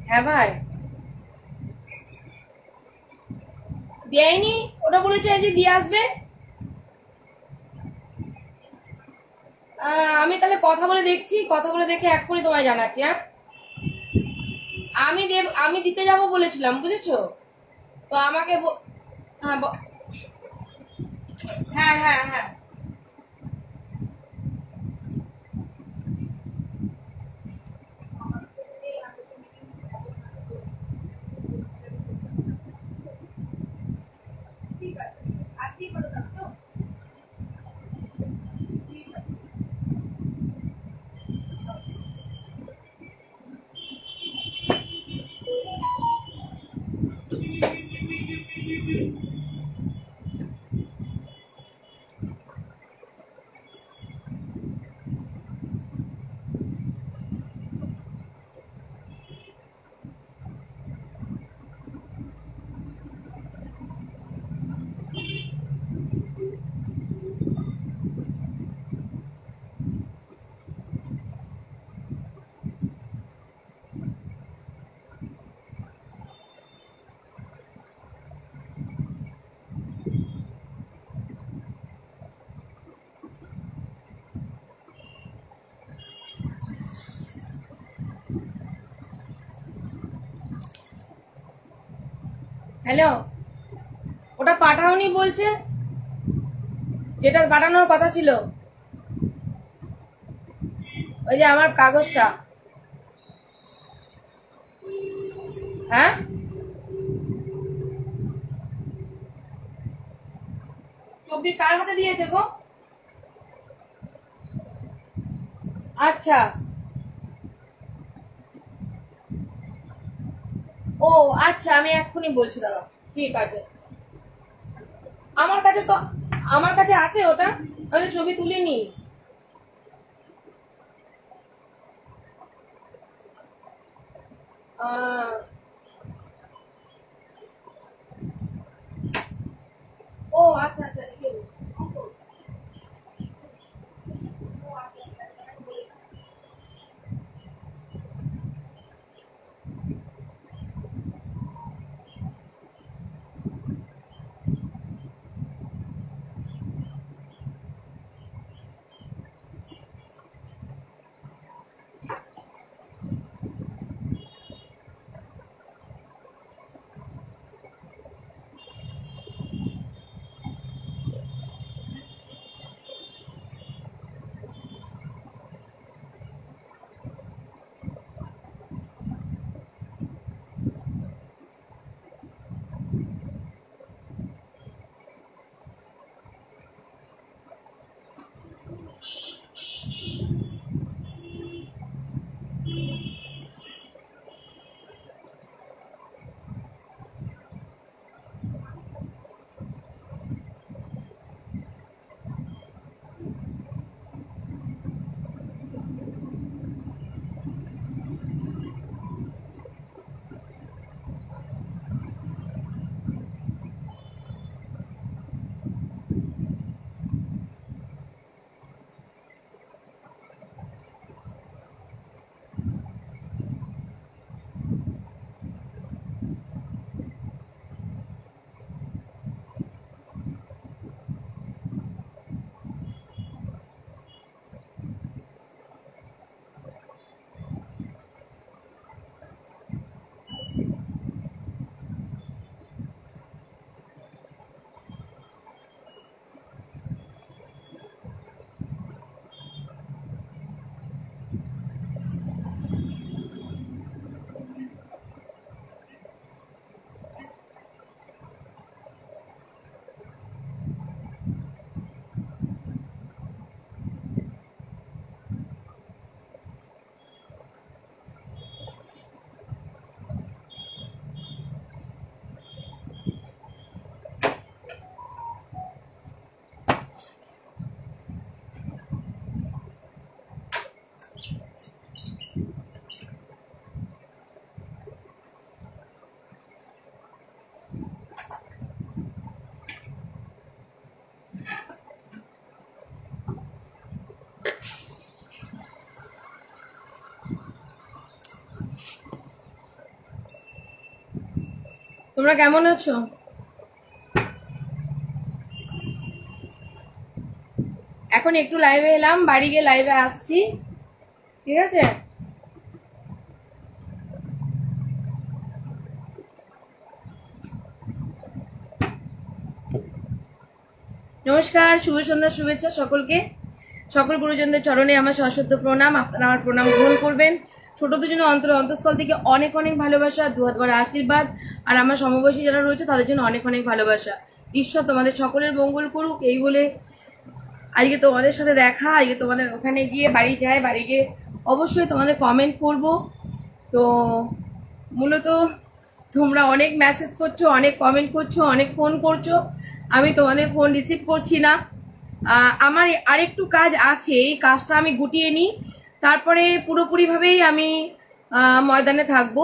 হ্যাঁ ভাই, দেয়নি, ওটা বলেছে যে দিয়ে আসবে। আমি তাহলে কথা বলে দেখছি, কথা বলে দেখে এক্ষুনি তোমায় জানাচ্ছি। হ্যাঁ, আমি দিতে যাব বলেছিলাম, বুঝেছো তো আমাকে হ্যাঁ হ্যাঁ হ্যাঁ ঠিক আছে, আজকেই করে দেবো তো। হ্যালো, ওটা পাঠাওনি বলছে, যেটা পাঠানোর কথা ছিল, ওই যে আমার কাগজটা। হ্যাঁ, ছবি কার হাতে দিয়েছে গো? আচ্ছা, ও আচ্ছা, আমি এক্ষুনি বলছি, দাদা ঠিক আছে। আমার কাছে তো, আমার কাছে আছে ওটা, আমি তো ছবি তুলিনি। ও আচ্ছা আচ্ছা, লিখে দিন। তোমরা কেমন আছো? এখন একটু লাইভে এলাম, বাড়ি গিয়ে লাইভে আসছি, ঠিক আছে? নমস্কার, শুভ সন্ধ্যা, শুভেচ্ছা সকলকে। সকল গুরুজনদের চরণে আমার সশ্রদ্ধ প্রণাম। আপনারা আমার প্রণাম গ্রহণ করবেন। ছোটদের জন্য অন্তঃস্থল থেকে অনেক অনেক ভালোবাসা, দুহাত ভরা আশীর্বাদ। আর আমার সমবয়সী যারা রয়েছে তাদের জন্য অনেক অনেক ভালোবাসা। ঈশ্বর তোমাদের সকলের মঙ্গল করুক, এই বলে আজকে তোমাদের সাথে দেখা। আজকে তোমাদের ওখানে গিয়ে বাড়ি যাই, বাড়ি গিয়ে অবশ্যই তোমাদের কমেন্ট করব। তো মূলত তোমরা অনেক মেসেজ করছো, অনেক কমেন্ট করছো, অনেক ফোন করছো, আমি তোমাদের ফোন রিসিভ করছি না। আমার আরেকটু কাজ আছে, এই কাজটা আমি গুটিয়ে নিই, তারপরে পুরোপুরিভাবেই আমি ময়দানে থাকবো।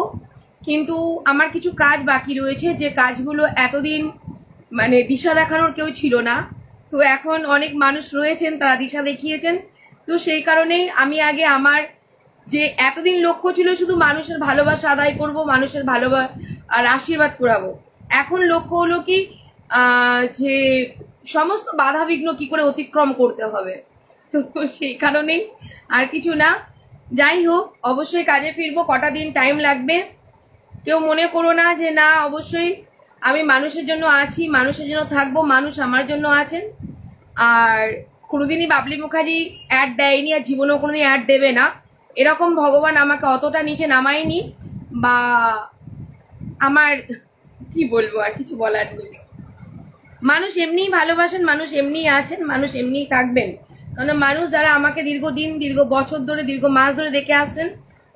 কিন্তু আমার কিছু কাজ বাকি রয়েছে, যে কাজগুলো এতদিন মানে দিশা দেখানোর কেউ ছিল না, তো এখন অনেক মানুষ রয়েছেন, তারা দিশা দেখিয়েছেন। তো সেই কারণেই আমি আগে আমার যে এতদিন লক্ষ্য ছিল শুধু মানুষের ভালোবাসা আদায় করব, মানুষের ভালোবাসা আর আশীর্বাদ করাবো, এখন লক্ষ্য হলো কি যে সমস্ত বাধা বিঘ্ন কি করে অতিক্রম করতে হবে। তো সেই কারণেই আর কিছু না। যাই হোক, অবশ্যই কাজে ফিরবো, কটা দিন টাইম লাগবে। কেউ মনে করো না যে না, অবশ্যই আমি মানুষের জন্য আছি, মানুষের জন্য থাকবো, মানুষ আমার জন্য আছেন। আর কোনোদিনই বাবলি মুখার্জি অ্যাড দেয়নি, আর জীবনেও কোনোদিন অ্যাড দেবে না। এরকম ভগবান আমাকে অতটা নিচে নামায়নি, বা আমার কি বলবো, আর কিছু বলার নেই। মানুষ এমনিই ভালোবাসেন, মানুষ এমনিই আছেন, মানুষ এমনিই থাকবেন। কারণ মানুষ যারা আমাকে দীর্ঘদিন, দীর্ঘ বছর ধরে, দীর্ঘ মাস ধরে দেখে আসছেন,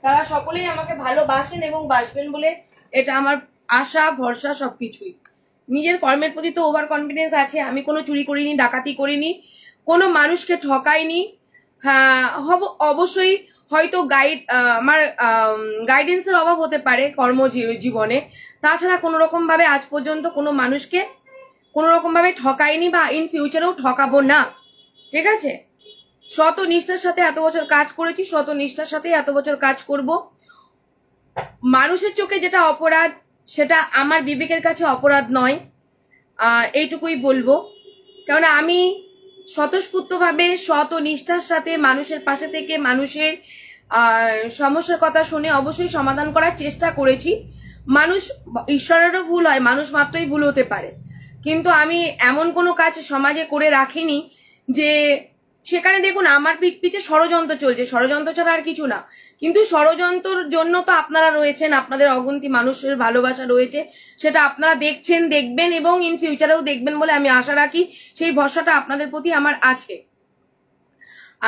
তারা সকলেই আমাকে ভালোবাসেন এবং বাসবেন বলে এটা আমার আশা, ভরসা, সবকিছুই। নিজের কর্মের প্রতি তো ওভার কনফিডেন্স আছে। আমি কোনো চুরি করিনি, ডাকাতি করিনি, কোনো মানুষকে ঠকাইনি। হ্যাঁ, অবশ্যই হয়তো আমার গাইডেন্সের অভাব হতে পারে কর্ম জীবনে, তাছাড়া কোনো রকম ভাবে আজ পর্যন্ত কোনো মানুষকে কোনো রকম ভাবে ঠকাইনি, বা ইন ফিউচারেও ঠকাবো না, ঠিক আছে? শত নিষ্ঠার সাথে এত বছর কাজ করেছি, শত নিষ্ঠার সাথে এত বছর কাজ করব। মানুষের চোখে যেটা অপরাধ, সেটা আমার বিবেকের কাছে অপরাধ নয়, এইটুকুই বলবো। কেননা আমি স্বতঃস্ফূর্তভাবে, শত নিষ্ঠার সাথে মানুষের পাশে থেকে মানুষের সমস্যার কথা শুনে অবশ্যই সমাধান করার চেষ্টা করেছি। মানুষ, ঈশ্বরেরও ভুল হয়, মানুষ মাত্রই ভুল হতে পারে, কিন্তু আমি এমন কোনো কাজ সমাজে করে রাখিনি যে সেখানে দেখুন আমার পিছে ষড়যন্ত্র চলছে, ষড়যন্ত্র ছাড়া আর কিছু না। কিন্তু ষড়যন্ত্রের জন্য তো আপনারা রয়েছেন, আপনাদের অগুন্তি মানুষের ভালোবাসা রয়েছে, সেটা আপনারা দেখছেন, দেখবেন এবং ইন ফিউচারেও দেখবেন বলে আমি আশা রাখি। সেই ভরসাটা আপনাদের প্রতি আমার আছে।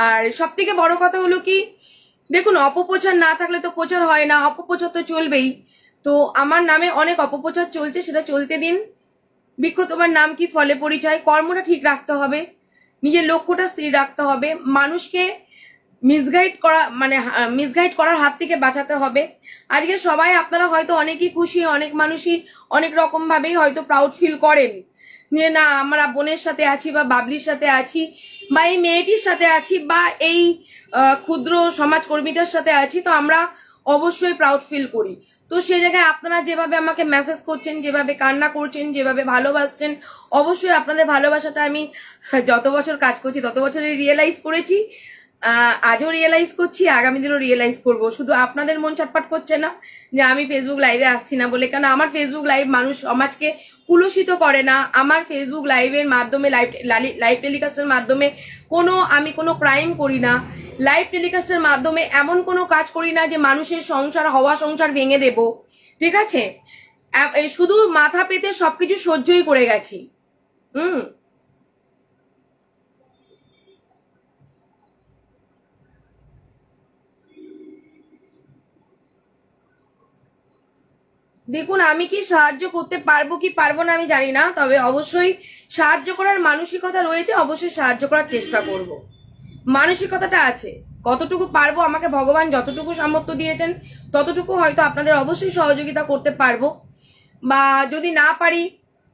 আর সব থেকে বড় কথা হলো কি, দেখুন অপপ্রচার না থাকলে তো প্রচার হয় না, অপপ্রচার তো চলবেই। তো আমার নামে অনেক অপপ্রচার চলছে, সেটা চলতে দিন। বৃক্ষ তোমার নাম কি ফলে পরিচয়, কর্মটা ঠিক রাখতে হবে, নিজের লক্ষ্যটা স্থির রাখতে হবে, মানুষকে মিসগাইড করার হাত থেকে বাঁচাতে হবে। আজকে সবাই আপনারা হয়তো অনেকেই খুশি, অনেক মানুষই অনেক রকম ভাবেই হয়তো প্রাউড ফিল করেন যে না, আমরা বোনের সাথে আছি, বা বাবলির সাথে আছি, বা এই মেয়েটির সাথে আছি, বা এই ক্ষুদ্র সমাজকর্মীটার সাথে আছি, তো আমরা অবশ্যই প্রাউড ফিল করি। তো সেই জায়গায় আপনারা যেভাবে আমাকে মেসেজ করছেন, যেভাবে কান্না করছেন, যেভাবে ভালোবাসছেন, অবশ্যই আপনাদের ভালোবাসাটা আমি যত বছর কাজ করছি তত বছরই রিয়েলাইজ করেছি। আজও রিয়েলাইজ করছি, আগামী দিনও রিয়েলাইজ করব। শুধু আপনাদের মন ছটফট করছে না যে আমি ফেসবুক লাইভে আসছি না বলে, কারণ আমার ফেসবুক লাইভ মানুষ সমাজকে কুলুষিত করে না। আমার ফেসবুক লাইভের মাধ্যমে, লাইভ টেলিকাস্টের মাধ্যমে আমি কোনো ক্রাইম করি না। লাইভ টেলিকাস্টের মাধ্যমে এমন কোনো কাজ করি না যে মানুষের সংসার ভেঙে দেব, ঠিক আছে? শুধু মাথা পেতে সবকিছু সহ্যই করে গেছি। দেখুন, আমি কি সাহায্য করতে পারবো কি পারবো না আমি জানি না, তবে অবশ্যই সাহায্য করার মানসিকতা রয়েছে, অবশ্যই সাহায্য করার চেষ্টা করব। মানসিকতাটা আছে, কতটুকু পারবো, আমাকে ভগবান যতটুকু সামর্থ্য দিয়েছেন ততটুকু হয়তো আপনাদের অবশ্যই সহযোগিতা করতে পারবো, বা যদি না পারি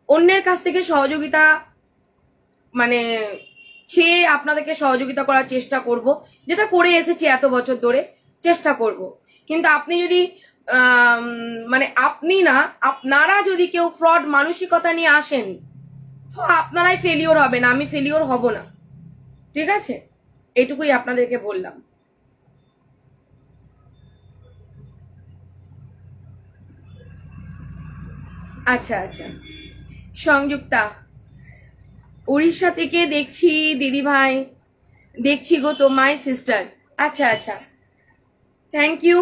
অন্যের কাছ থেকে সহযোগিতা চেয়ে আপনাদেরকে সহযোগিতা করার চেষ্টা করব, যেটা করে এসেছি এত বছর ধরে চেষ্টা করব। কিন্তু আপনি যদি মানে আপনি না, আপনারা যদি কেউ ফ্রড মানসিকতা নিয়ে আসেন তো আপনারাই ফেলিওর হবেন, আমি ফেলিওর হব না। ঠিক আছে, এটুকুই আপনাদেরকে বললাম। আচ্ছা আচ্ছা, সংযুক্তা উড়িষ্যা থেকে দেখছি দিদি ভাই, দেখছি গো তো মাই সিস্টার। আচ্ছা আচ্ছা, থ্যাংক ইউ।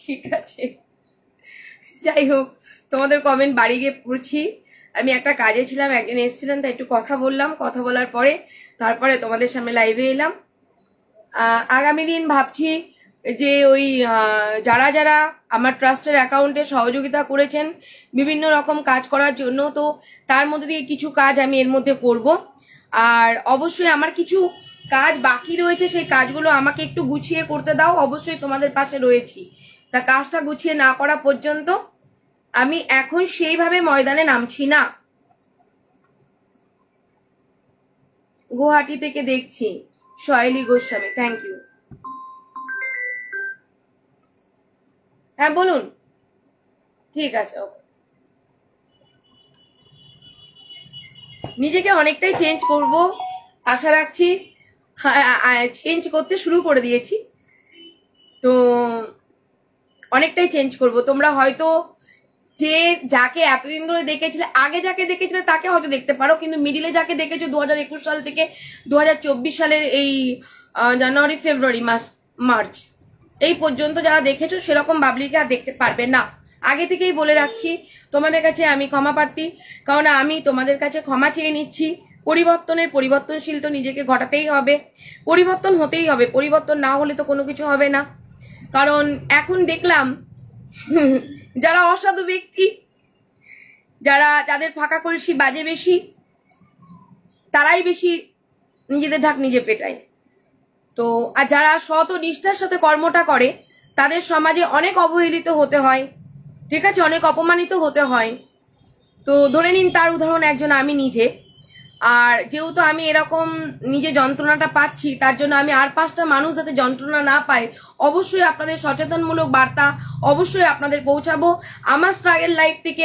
ঠিক আছে, যাই হোক, তোমাদের কমেন্ট বাড়ি গিয়ে পড়ছি। আমি একটা কাজে ছিলাম, একজন এসেছিলেন, তাই একটু কথা বললাম, কথা বলার পরে তারপরে তোমাদের সামনে লাইভে এলাম। আগামী দিন ভাবছি যে ওই যারা যারা আমার ট্রাস্টের অ্যাকাউন্টে সহযোগিতা করেছেন বিভিন্ন রকম কাজ করার জন্য, তো তার মধ্যে দিয়ে কিছু কাজ আমি এর মধ্যে করব। আর অবশ্যই আমার কিছু কাজ বাকি রয়েছে, সেই কাজগুলো আমাকে একটু গুছিয়ে করতে দাও। অবশ্যই তোমাদের পাশে রয়েছি, তা কাজটা গুছিয়ে না করা পর্যন্ত আমি এখন সেইভাবে ময়দানে নামছি না। গুয়াহাটি থেকে দেখছি শৈলী গোস্বামী, থ্যাংক ইউ। হ্যাঁ বলুন। ঠিক আছে, ওকে। নিজেকে অনেকটাই চেঞ্জ করব আশা রাখছি, চেঞ্জ করতে শুরু করে দিয়েছি, তো অনেকটাই চেঞ্জ করব। তোমরা হয়তো যে যাকে এতদিন ধরে দেখেছিলে, আগে যাকে দেখেছিলে তাকে হয়তো দেখতে পারো, কিন্তু মিডিলে যাকে দেখেছো 2021 সাল থেকে 2024 সালের এই জানুয়ারি ফেব্রুয়ারি মার্চ এই পর্যন্ত যারা দেখেছো সেরকম বাবলিকে আর দেখতে পারবে না। আগে থেকেই বলে রাখছি, তোমাদের কাছে আমি ক্ষমা প্রার্থী, কারণ আমি তোমাদের কাছে ক্ষমা চেয়ে নিচ্ছি। পরিবর্তনশীল তো নিজেকে ঘটাতেই হবে, পরিবর্তন হতেই হবে, পরিবর্তন না হলে তো কোনো কিছু হবে না। কারণ এখন দেখলাম যারা অসাধু ব্যক্তি, যাদের ফাঁকা কলসি বাজে বেশি, তারাই বেশি নিজেদের ঢাক নিজে পেটায়। তো আর যারা সৎ ও নিষ্ঠার সাথে কর্মটা করে তাদের সমাজে অনেক অবহেলিত হতে হয়, ঠিক আছে, অনেক অপমানিত হতে হয়। তো ধরে নিন তার উদাহরণ একজন আমি নিজে। আর যেহেতু আমি এরকম নিজে যন্ত্রণাটা পাচ্ছি, তার জন্য আমি আর 5টা মানুষ যাতে যন্ত্রণা না পায়, অবশ্যই আপনাদের সচেতনমূলক বার্তা অবশ্যই আপনাদের পৌঁছাবো। আমার স্ট্রাগল লাইফ থেকে,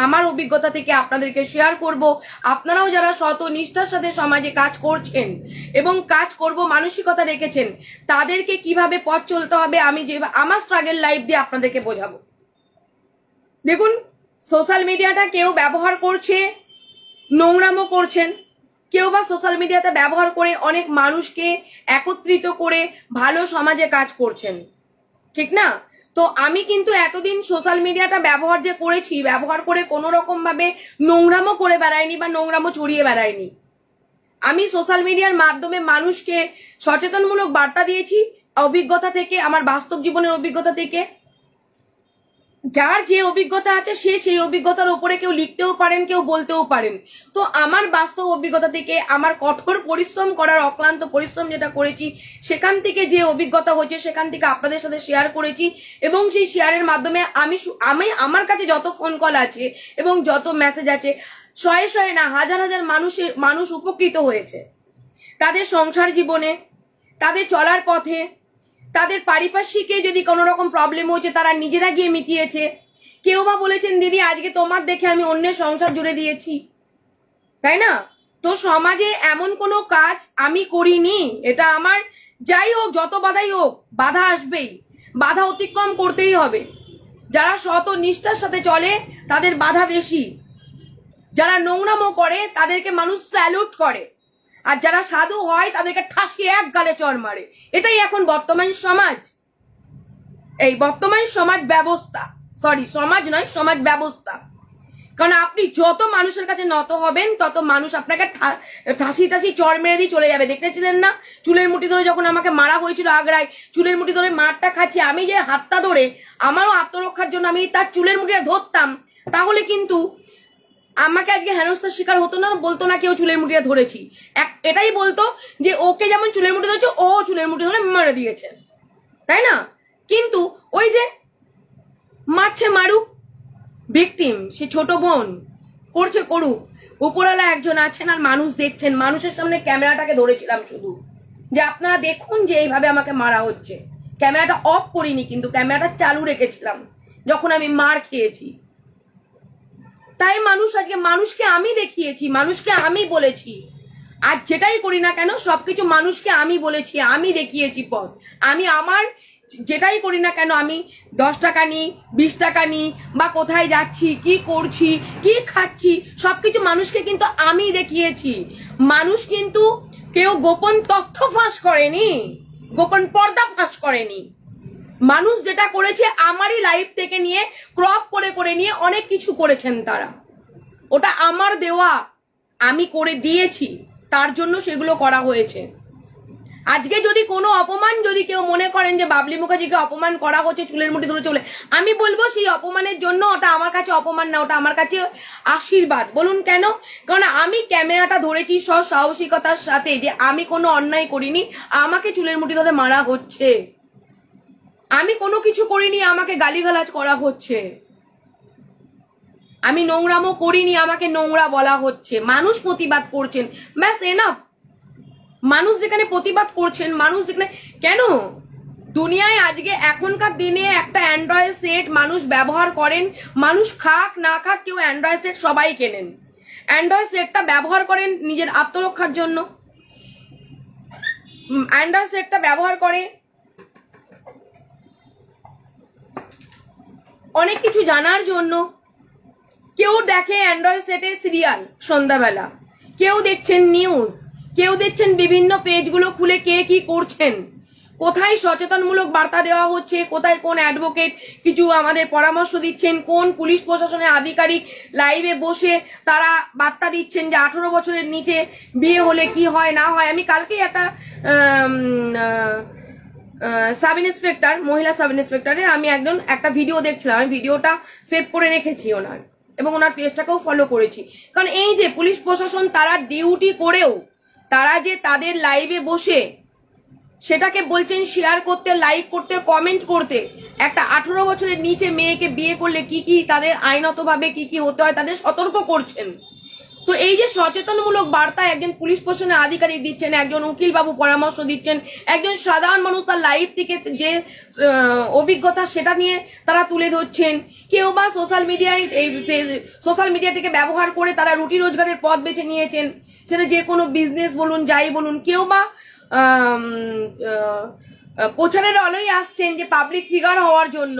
আমার অভিজ্ঞতা থেকে আপনাদেরকে শেয়ার করব। আপনারাও যারা সৎ নিষ্ঠার সাথে সমাজে কাজ করছেন এবং কাজ করব মানসিকতা রেখেছেন, তাদেরকে কিভাবে পথ চলতে হবে আমি যে আমার স্ট্রাগল লাইফ দিয়ে আপনাদেরকে বোঝাবো। দেখুন, সোশ্যাল মিডিয়াটা কেউ ব্যবহার করছে নোংরামো করছেন, কেউ বা সোশ্যাল মিডিয়াতে ব্যবহার করে অনেক মানুষকে একত্রিত করে ভালো সমাজে কাজ করছেন, ঠিক না? তো আমি কিন্তু এতদিন সোশ্যাল মিডিয়াটা ব্যবহার যে করেছি, ব্যবহার করে কোনো রকম ভাবে নোংরামো করে বেড়াইনি বা নোংরামো ছড়িয়ে বেড়াইনি। আমি সোশ্যাল মিডিয়ার মাধ্যমে মানুষকে সচেতনমূলক বার্তা দিয়েছি অভিজ্ঞতা থেকে, আমার বাস্তব জীবনের অভিজ্ঞতা থেকে। যার যে অভিজ্ঞতা আছে সে সেই অভিজ্ঞতার উপরে কেউ লিখতেও পারেন, কেউ বলতেও পারেন। তো আমার বাস্তব অভিজ্ঞতা থেকে, আমার কঠোর পরিশ্রম করার অক্লান্ত পরিশ্রম যেটা করেছি, সেখান থেকে যে অভিজ্ঞতা হয়েছে সেখান থেকে আপনাদের সাথে শেয়ার করেছি। এবং সেই শেয়ারের মাধ্যমে আমি আমার কাছে যত ফোন কল আছে এবং যত মেসেজ আছে, শয়ে না হাজার হাজার মানুষ উপকৃত হয়েছে তাদের সংসার জীবনে, তাদের চলার পথে, তাদের পারিপার্শ্বিকে যদি কোনো রকম প্রবলেম হয়েছে তারা নিজেরা গিয়ে মিটিয়েছে। কেউ বা বলেছেন দিদি আজকে তোমার দেখে আমি অন্যের সংসার জুড়ে দিয়েছি, তাই না? তো সমাজে এমন কোনো কাজ আমি করিনি, এটা আমার যাই হোক, যত বাধাই হোক, বাধা আসবেই, বাধা অতিক্রম করতেই হবে। যারা সৎ নিষ্ঠার সাথে চলে তাদের বাধা বেশি, যারা নোংরামো করে তাদেরকে মানুষ স্যালুট করে, আর যারা সাধু হয় তাদেরকে ঠাসিয়ে এক গালে চড় মারে। এটাই এখন বর্তমান সমাজ, এই বর্তমান সমাজ ব্যবস্থা, সমাজ নয়, সমাজ ব্যবস্থা। কারণ আপনি যত মানুষের কাছে নত হবেন তত মানুষ আপনাকে ঠাসি চড় মেরে দিয়ে চলে যাবে। দেখতেছিলেন না চুলের মুঠি ধরে যখন আমাকে মারা হয়েছিল আগ্রায়, চুলের মুঠি ধরে মারটা খাচ্ছি, আমি যে হাতটা ধরে আমারও আত্মরক্ষার জন্য আমি তার চুলের মুঠিটা ধরতাম, তাহলে কিন্তু আমাকে আজকে হেনস্থার শিকার হতো না, বলতো না কেউ চুলের মুঠিটা ধরেছি, এটাই বলতো যে ওকে যেমন চুলের মুঠি ধরেছে ও চুলের মুঠি ধরে মেরে দিয়েছে, তাই না? কিন্তু ওই যে মারছে মারুক, ভিকটিম, সে ছোট বোন করছে করুক, উপরওয়ালা একজন আছেন আর মানুষ দেখছেন, মানুষের সামনে ক্যামেরাটাকে ধরেছিলাম শুধু যে আপনারা দেখুন যে এইভাবে আমাকে মারা হচ্ছে। ক্যামেরাটা অফ করিনি, কিন্তু ক্যামেরাটা চালু রেখেছিলাম যখন আমি মার খেয়েছি। তাই মানুষ আজকে, মানুষকে আমি দেখিয়েছি, মানুষকে আমি বলেছি। আর যেটাই করি না কেন সবকিছু মানুষকে আমি বলেছি, আমি দেখিয়েছি পথ। আমি আমার যেটাই করি না কেন, আমি 10 টাকা নিই, 20 টাকা নিই, বা কোথায় যাচ্ছি, কি করছি, কি খাচ্ছি, সবকিছু মানুষকে কিন্তু আমি দেখিয়েছি। মানুষ কিন্তু কেউ গোপন তথ্য ফাঁস করেনি, গোপন পর্দা ফাঁস করেনি। মানুষ যেটা করেছে আমারই লাইফ থেকে নিয়ে ক্রপ করে করে নিয়ে অনেক কিছু করেছেন তারা। ওটা আমার দেওয়া, আমি করে দিয়েছি, তার জন্য সেগুলো করা হয়েছে। আজকে যদি কোনো অপমান, যদি কেউ মনে করেন যে বাবলি মুখার্জিকে অপমান করা হচ্ছে, চুলের মুঠি ধরে চলে, আমি বলবো সেই অপমানের জন্য ওটা আমার কাছে অপমান না, ওটা আমার কাছে আশীর্বাদ। বলুন কেন? কারণ আমি ক্যামেরাটা ধরেছি সাহসিকতার সাথে, যে আমি কোনো অন্যায় করিনি, আমাকে চুলের মুঠি ধরে মারা হচ্ছে। আমি কোনো কিছু করিনি, আমাকে গালিগালাজ করা হচ্ছে। আমি নোংরামও করিনি, আমাকে নোংরা বলা হচ্ছে। মানুষ প্রতিবাদ করছেন, ব্যাস এনাফ। মানুষ যেখানে প্রতিবাদ করছেন, মানুষ যেখানে, কেন দুনিয়ায় আজকে এখনকার দিনে একটা অ্যান্ড্রয়েড সেট মানুষ ব্যবহার করেন, মানুষ খাক না খাক কেউ অ্যান্ড্রয়েড সেট সবাই কেনেন। অ্যান্ড্রয়েড সেটটা ব্যবহার করেন নিজের আত্মরক্ষার জন্য, অ্যান্ড্রয়েড সেটটা ব্যবহার করে অনেক কিছু জানার জন্য। কেউ দেখে অ্যান্ড্রয়েড সেটে সিরিয়াল সন্ধ্যাবেলা, কেউ দেখছেন নিউজ, কেউ দেখছেন বিভিন্ন পেজগুলো খুলে কে কি করছেন, কোথায় সচেতনমূলক বার্তা দেওয়া হচ্ছে, কোথায় কোন অ্যাডভোকেট কিছু আমাদের পরামর্শ দিচ্ছেন, কোন পুলিশ প্রশাসনের আধিকারিক লাইভে বসে তারা বার্তা দিচ্ছেন যে 18 বছরের নিচে বিয়ে হলে কি হয় না হয়। আমি কালকেই একটা সাব ইন্সপেক্টর, মহিলা সাব ইন্সপেক্টরের আমি একটা ভিডিও দেখছিলাম, আমি ভিডিওটা সেভ করে রেখেছি ওনার, এবং ওনার পেজটাকেও ফলো করেছি। কারণ এই যে পুলিশ প্রশাসন, তারা ডিউটি করেও তারা যে তাদের লাইভে বসে সেটাকে বলছেন শেয়ার করতে, লাইক করতে, কমেন্ট করতে, একটা 18 বছরের নিচে মেয়েকে বিয়ে করলে কি কি তাদের আইনতভাবে কি কি হতে হয় তাদের সতর্ক করছেন। তো এই যে সচেতনমূলক বার্তা একজন পুলিশ প্রশাসনের আধিকারিক দিচ্ছেন, একজন উকিল বাবু পরামর্শ দিচ্ছেন, একজন সাধারণ মানুষ তার লাইফ থেকে যে অভিজ্ঞতা সেটা নিয়ে তারা তুলে ধরছেন, কেউ বা সোশ্যাল মিডিয়াটিকে ব্যবহার করে তারা রুটি রোজগারের পথ বেছে নিয়েছেন, সেটা যে কোনো বিজনেস বলুন, যাই বলুন, কেউ বা প্রচারের আলোয় আসছেন যে পাবলিক ফিগার হওয়ার জন্য।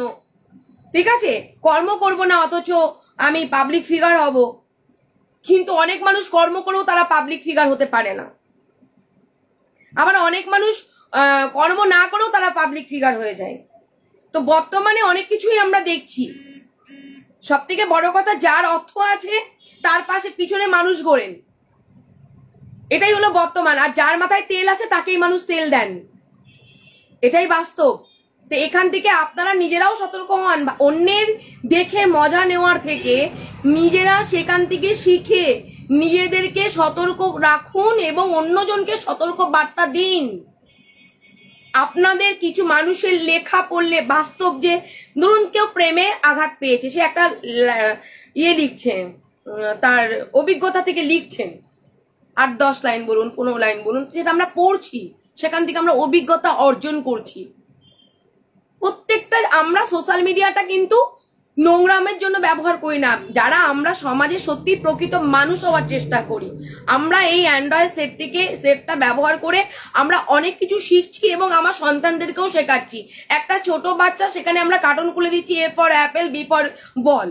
ঠিক আছে, কর্ম করব না অথচ আমি পাবলিক ফিগার হব, কিন্তু অনেক মানুষ কর্ম করেও তারা পাবলিক ফিগার হতে পারে না। আবার অনেক মানুষ কর্ম না করেও তারা পাবলিক ফিগার হয়ে যায়। তো বর্তমানে অনেক কিছুই আমরা দেখছি। সব থেকে বড় কথা, যার অর্থ আছে তার পাশে পিছনে মানুষ গড়েন, এটাই হলো বর্তমান। আর যার মাথায় তেল আছে তাকেই মানুষ তেল দেন, এটাই বাস্তব। তো এখান থেকে আপনারা নিজেরাও সতর্ক হন। অন্যের দেখে মজা নেওয়ার থেকে নিজেরা সেখান থেকে শিখে নিজেদেরকে সতর্ক রাখুন এবং অন্যজনকে সতর্ক বার্তা দিন। আপনাদের কিছু মানুষের লেখা পড়লে বাস্তব, যে ধরুন কেউ প্রেমে আঘাত পেয়েছে, সে একটা লিখছে, তার অভিজ্ঞতা থেকে লিখছেন, 8-10 লাইন বলুন, 15 লাইন বলুন, যেটা আমরা পড়ছি সেখান থেকে আমরা অভিজ্ঞতা অর্জন করছি। প্রত্যেকটা আমরা সোশ্যাল মিডিয়াটা কিন্তু নোংরামের জন্য ব্যবহার করি না। যারা আমরা সমাজে সত্যি প্রকৃত মানুষ হওয়ার চেষ্টা করি, আমরা এই অ্যান্ড্রয়েড সেটটা ব্যবহার করে আমরা অনেক কিছু শিখছি এবং আমার সন্তানদেরকেও শেখাচ্ছি। একটা ছোট বাচ্চা, সেখানে আমরা কার্টুন খুলে দিচ্ছি, A for apple, B for ball,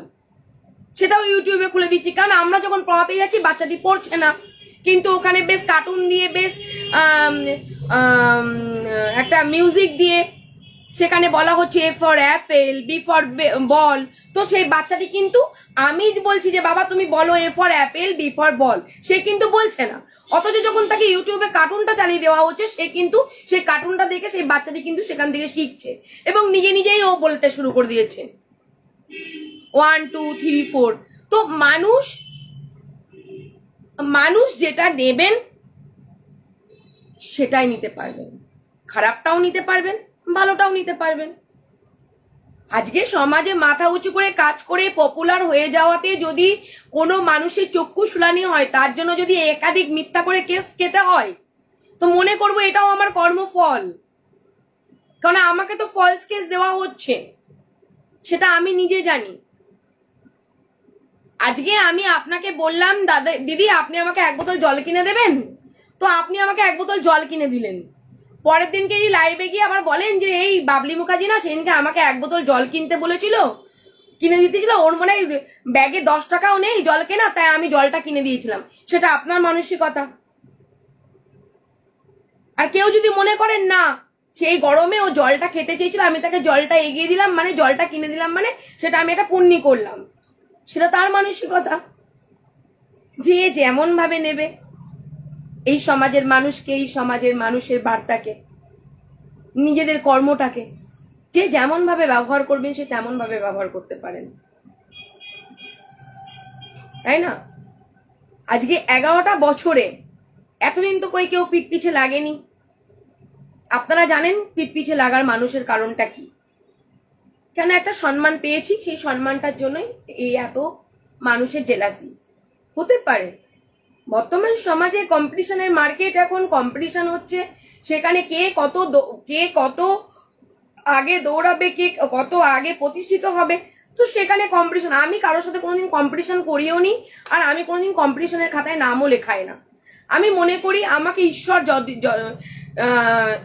সেটাও ইউটিউবে খুলে দিচ্ছি। কারণ আমরা যখন পড়াতে যাচ্ছি বাচ্চাটি পড়ছে না, কিন্তু ওখানে বেশ কার্টুন দিয়ে, বেশ একটা মিউজিক দিয়ে সেখানে বলা হচ্ছে A for apple, B for ball. তো সেই বাচ্চাটি কিন্তু, আমি বলছি যে বাবা তুমি বলো A for apple, B for ball, সে কিন্তু বলছে না। অথচ যখন তাকে ইউটিউবে কার্টুনটা চালিয়ে দেওয়া হচ্ছে, সে কিন্তু সেই কার্টুনটা দেখে সেই বাচ্চাটি কিন্তু সেখান থেকে শিখছে এবং নিজে নিজেই ও বলতে শুরু করে দিয়েছে 1 2 3 4। তো মানুষ যেটা নেবেন সেটাই নিতে পারবেন, খারাপটাও নিতে পারবেন, ভালোটাও নিতে পারবেন। আজকে সমাজে মাথা উঁচু করে কাজ করে পপুলার হয়ে যাওয়াতে যদি কোনো মানুষের চক্ষু শুলানি হয়, তার জন্য যদি একাধিক মিথ্যা করে কেস খেতে হয়, তো মনে করবো এটাও আমার কর্মফল। কারণ আমাকে তো ফলস কেস দেওয়া হচ্ছে, সেটা আমি নিজে জানি। আজকে আমি আপনাকে বললাম, দাদা দিদি আপনি আমাকে 1 বোতল জল কিনে দেবেন, তো আপনি আমাকে 1 বোতল জল কিনে দিলেন। পরের দিনকে এই লাইভে গিয়ে আবার বলেন যে এই বাবলি মুখার্জি না সেদিনকে আমাকে 1 বোতল জল কিনতে বলেছিল, কিনে দিতেছিল, ওর মনে হয় ব্যাগে 10 টাকাও নেই জল কেনা, তাই আমি জলটা কিনে দিয়েছিলাম। সেটা আপনার মানসিকতা। আর কেউ যদি মনে করেন না সেই গরমে ও জলটা খেতে চেয়েছিল, আমি তাকে জলটা এগিয়ে দিলাম মানে, জলটা কিনে দিলাম মানে সেটা আমি একটা পুণ্যি করলাম, সেটা তার মানসিকতা। যে যেমন ভাবে নেবে এই সমাজের মানুষকে, এই সমাজের মানুষের বার্তাকে, নিজেদের কর্মটাকে যে যেমন ভাবে ব্যবহার করবেন সে তেমন ভাবে ব্যবহার করতে পারেন, তাই না? আজকে 11টা বছরে এতদিন তো কেউ পিঠ পিছে লাগেনি। আপনারা জানেন পিঠ পিছে লাগার মানুষের কারণটা কি? কেন একটা সম্মান পেয়েছি, সেই সম্মানটার জন্যই এই এত মানুষের জেলাসি হতে পারে। বর্তমান সমাজে কম্পিটিশনের মার্কেট, এখন কম্পিটিশন হচ্ছে, সেখানে কে কত আগে দৌড়াবে, কে কত আগে প্রতিষ্ঠিত হবে, তো সেখানে কম্পিটিশন। আমি কারোর সাথে কোনোদিন কম্পিটিশন করিও নি, আর আমি কোনোদিন কম্পিটিশনের খাতায় নামও লেখাই না। আমি মনে করি আমাকে ঈশ্বর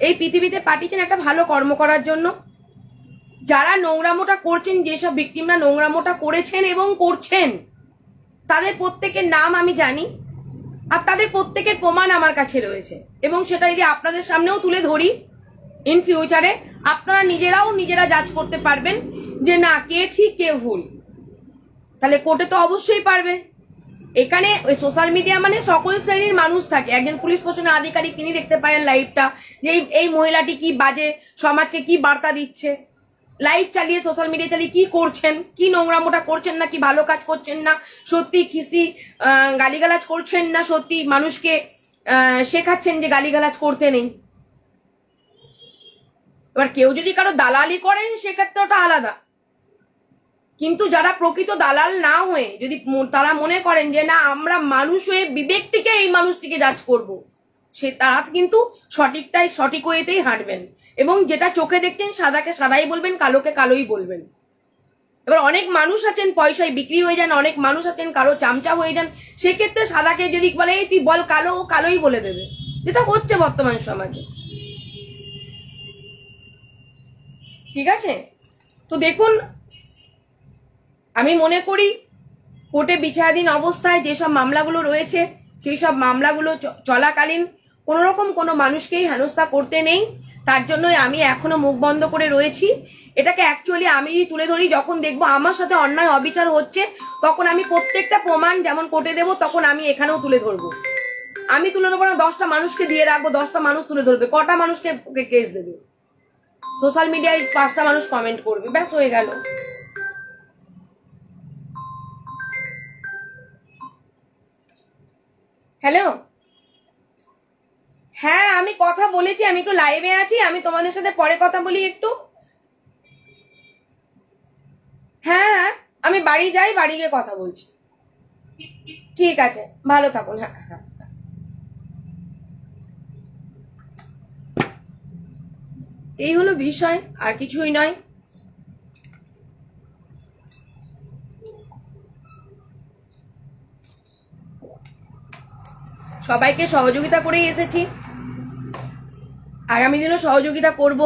এই পৃথিবীতে পাঠিয়েছেন একটা ভালো কর্ম করার জন্য। যারা নোংরামোটা করছেন, যেসব ভিকটিমরা নোংরামোটা করেছেন এবং করছেন, তাদের প্রত্যেকের নাম আমি জানি, আর তাদের প্রত্যেকের প্রমাণ আমার কাছে রয়েছে। এবং সেটা যদি আপনাদের সামনেও তুলে ধরি ইন ফিউচারে, আপনারা নিজেরা জাজ করতে পারবেন যে না কে ঠিক কে ভুল। তাহলে কোর্টে তো অবশ্যই পারবে। এখানে ওই সোশ্যাল মিডিয়া মানে সকল শ্রেণীর মানুষ থাকে। একজন পুলিশ প্রশাসনের আধিকারিক, তিনি দেখতে পারেন লাইভটা, যে এই মহিলাটি কি বাজে সমাজকে কি বার্তা দিচ্ছে, লাইভ চালিয়ে সোশ্যাল মিডিয়া চালিয়ে কি করছেন, কি নোংরামোটা করছেন না, কি ভালো কাজ করছেন না, সত্যি খিস্তি গালিগালাজ করছেন না, সত্যি মানুষকে শেখাচ্ছেন যে গালিগালাজ করতে নেই। এবার কেউ যদি কারো দালালি করেন সেক্ষেত্রে ওটা আলাদা, কিন্তু যারা প্রকৃত দালাল না হয়ে যদি তারা মনে করেন যে না আমরা মানুষ হয়ে বিবেক থেকে এই মানুষটিকে জাজ করব, সে তারা কিন্তু সঠিক ওয়েতেই হাঁটবেন। এবং যেটা চোখে দেখছেন সাদাকে সাদাই বলবেন, কালোকে কালোই বলবেন। এবার অনেক মানুষ আছেন পয়সায় বিক্রি হয়ে যান, অনেক মানুষ আছেন কারো চামচা হয়ে যান, সেক্ষেত্রে সাদাকে যদি বলে এই তুই বল কালো, ও কালোই বলে দেবে, যেটা হচ্ছে বর্তমান সমাজে। ঠিক আছে, তো দেখুন আমি মনে করি কোর্টে বিচারাধীন অবস্থায় যেসব মামলাগুলো রয়েছে, সেই সব মামলাগুলো চলাকালীন কোনোরকম কোনো মানুষকেই হেনস্থা করতে নেই। তার জন্যই আমি এখনো মুখ বন্ধ করে রয়েছি। এটাকে অ্যাকচুয়ালি আমি তুলে ধরি, যখন দেখবো আমার সাথে অন্যায় অবিচার হচ্ছে, তখন আমি প্রত্যেকটা প্রমাণ যেমন কোর্টে দেবো, তখন আমি এখানেও তুলে ধরবো। আমি তুলে ধরবো না 10টা মানুষকে দিয়ে রাখবো, 10টা মানুষ তুলে ধরবে, কটা মানুষকে কেস দেবে? সোশ্যাল মিডিয়ায় 5টা মানুষ কমেন্ট করবে, ব্যাস হয়ে গেল। হ্যালো, হ্যাঁ আমি কথা বলেছি, আমি একটু লাইভে আছি, আমি তোমাদের সাথে পরে কথা বলি একটু। হ্যাঁ আমি বাড়ি যাই, বাড়ি গিয়ে কথা বলছি। ঠিক আছে, ভালো থাকুন। হ্যাঁ হ্যাঁ, এই হলো বিষয়, আর কিছুই নয়। সবাইকে সহযোগিতা করেই এসেছি, আগামী দিনও সহযোগিতা করব।